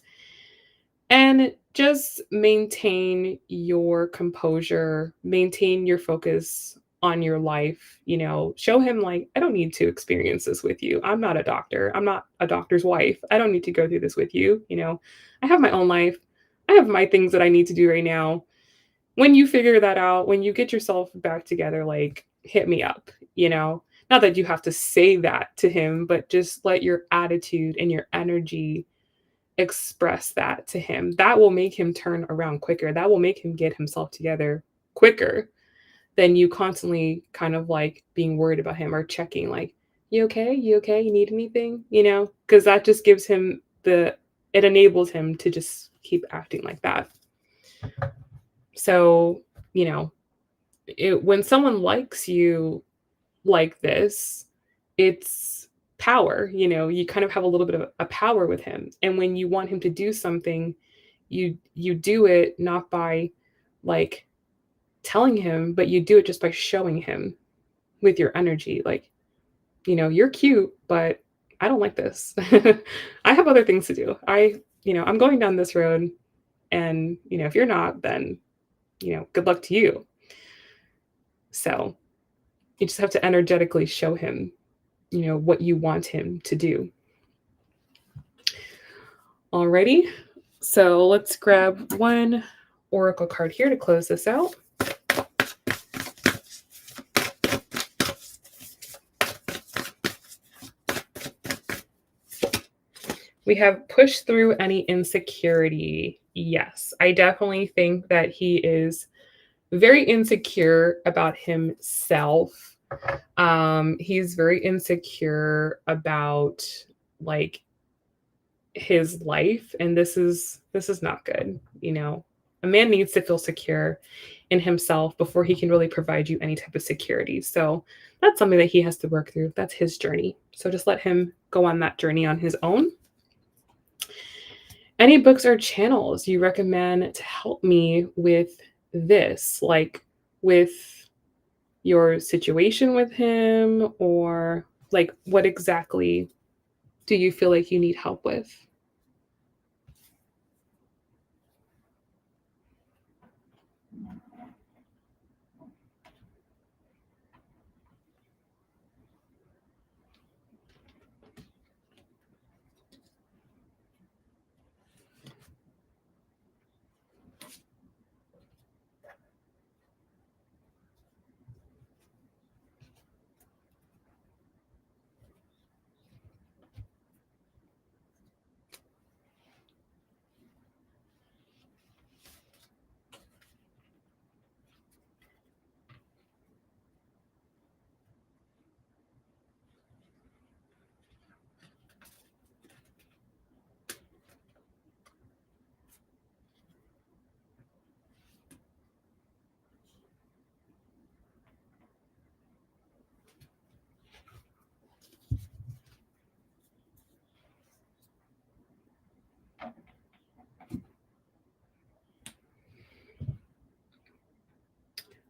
and just maintain your composure, maintain your focus on your life, show him, like, I don't need to experience this with you. I'm not a doctor. I'm not a doctor's wife. I don't need to go through this with you. I have my own life. I have my things that I need to do right now. When you figure that out, when you get yourself back together, like, hit me up, Not that you have to say that to him, but just let your attitude and your energy express that to him. That will make him turn around quicker. That will make him get himself together quicker than you constantly kind of like being worried about him or checking, like, you okay? You okay? You need anything? Because that just gives him it enables him to just keep acting like that. So, when someone likes you like this, it's power. You kind of have a little bit of a power with him. And when you want him to do something, you do it not by like telling him, but you do it just by showing him with your energy. Like, you're cute, but I don't like this. I have other things to do. I'm going down this road, and if you're not, then good luck to you. So you just have to energetically show him, what you want him to do. Alrighty. So let's grab one oracle card here to close this out. We have push through any insecurity. Yes, I definitely think that he is very insecure about himself. He's very insecure about like his life, and this is not good. A man needs to feel secure in himself before he can really provide you any type of security. So that's something that he has to work through. That's his journey. So just let him go on that journey on his own. Any books or channels you recommend to help me with this, like with your situation with him, or like what exactly do you feel like you need help with?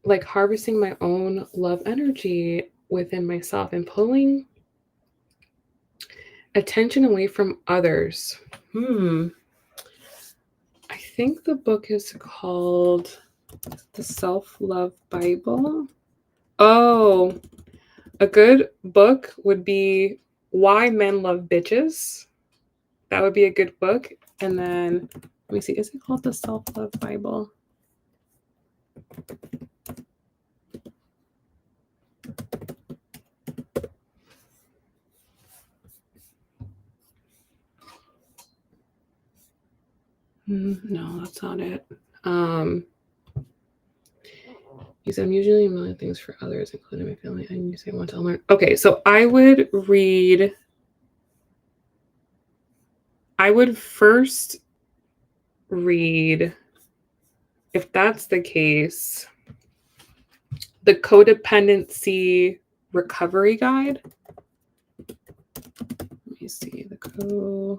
like harvesting my own love energy within myself and pulling attention away from others. I think the book is called The Self-Love Bible. Oh, a good book would be Why Men Love Bitches. That would be a good book. And then, let me see, is it called The Self-Love Bible? No, that's not it. You said I'm usually a million things for others, including my family, and you say I want to learn. Okay, so I would first read, if that's the case, the Codependency Recovery Guide. Let me see, the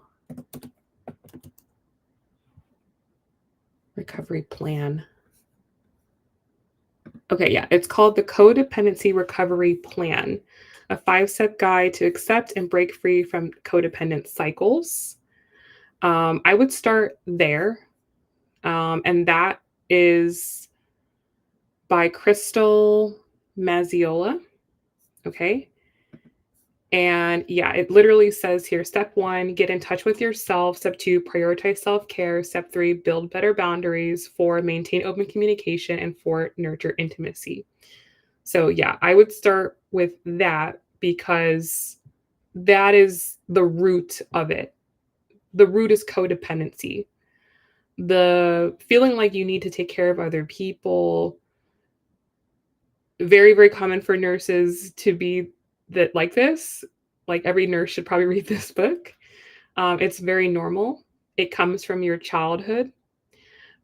recovery plan. Okay, yeah, it's called the Codependency Recovery Plan, a 5-step guide to accept and break free from codependent cycles. I would start there, and that is by Crystal Mazziola. Okay. And yeah, it literally says here, step 1, get in touch with yourself. Step 2, prioritize self-care. Step 3, build better boundaries. 4, maintain open communication. And 4, nurture intimacy. So yeah, I would start with that because that is the root of it. The root is codependency. The feeling like you need to take care of other people, very, very common for nurses to be that like this. Like every nurse should probably read this book. It's very normal. It comes from your childhood.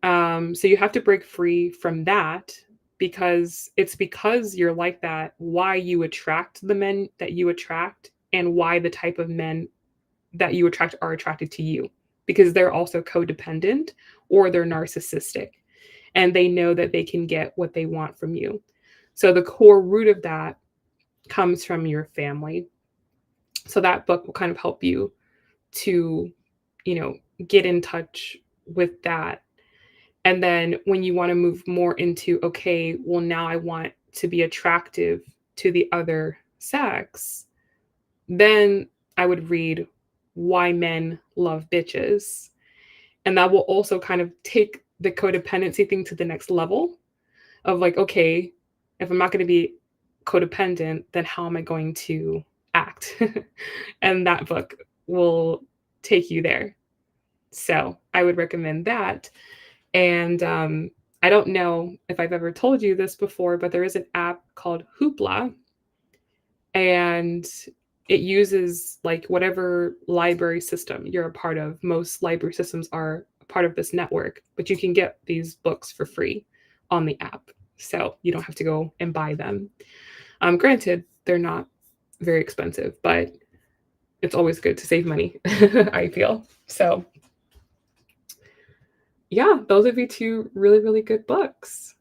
So you have to break free from that because it's because you're like that, why you attract the men that you attract and why the type of men that you attract are attracted to you, because they're also codependent or they're narcissistic and they know that they can get what they want from you. So the core root of that comes from your family. So that book will kind of help you to, get in touch with that. And then when you want to move more into, okay, well, now I want to be attractive to the other sex, then I would read Why Men Love Bitches. And that will also kind of take the codependency thing to the next level of like, okay, if I'm not going to be codependent, then how am I going to act? And that book will take you there. So I would recommend that. And I don't know if I've ever told you this before, but there is an app called Hoopla, and it uses like whatever library system you're a part of. Most library systems are a part of this network, but you can get these books for free on the app. So you don't have to go and buy them. Granted, they're not very expensive, but it's always good to save money, I feel. So yeah, those would be 2 really, really good books.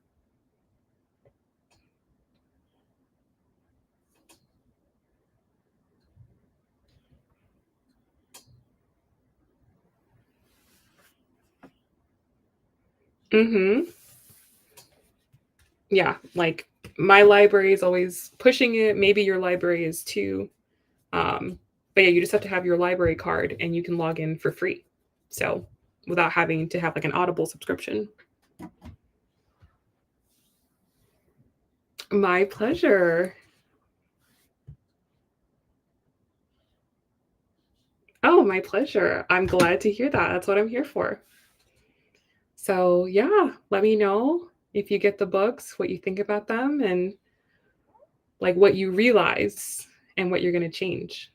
Mm-hmm. Yeah, like my library is always pushing it. Maybe your library is too. But yeah, you just have to have your library card and you can log in for free. So without having to have like an Audible subscription. My pleasure. Oh, my pleasure. I'm glad to hear that. That's what I'm here for. So yeah, let me know if you get the books, what you think about them, and like what you realize and what you're going to change.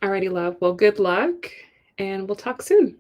Alrighty, love. Well, good luck, and we'll talk soon.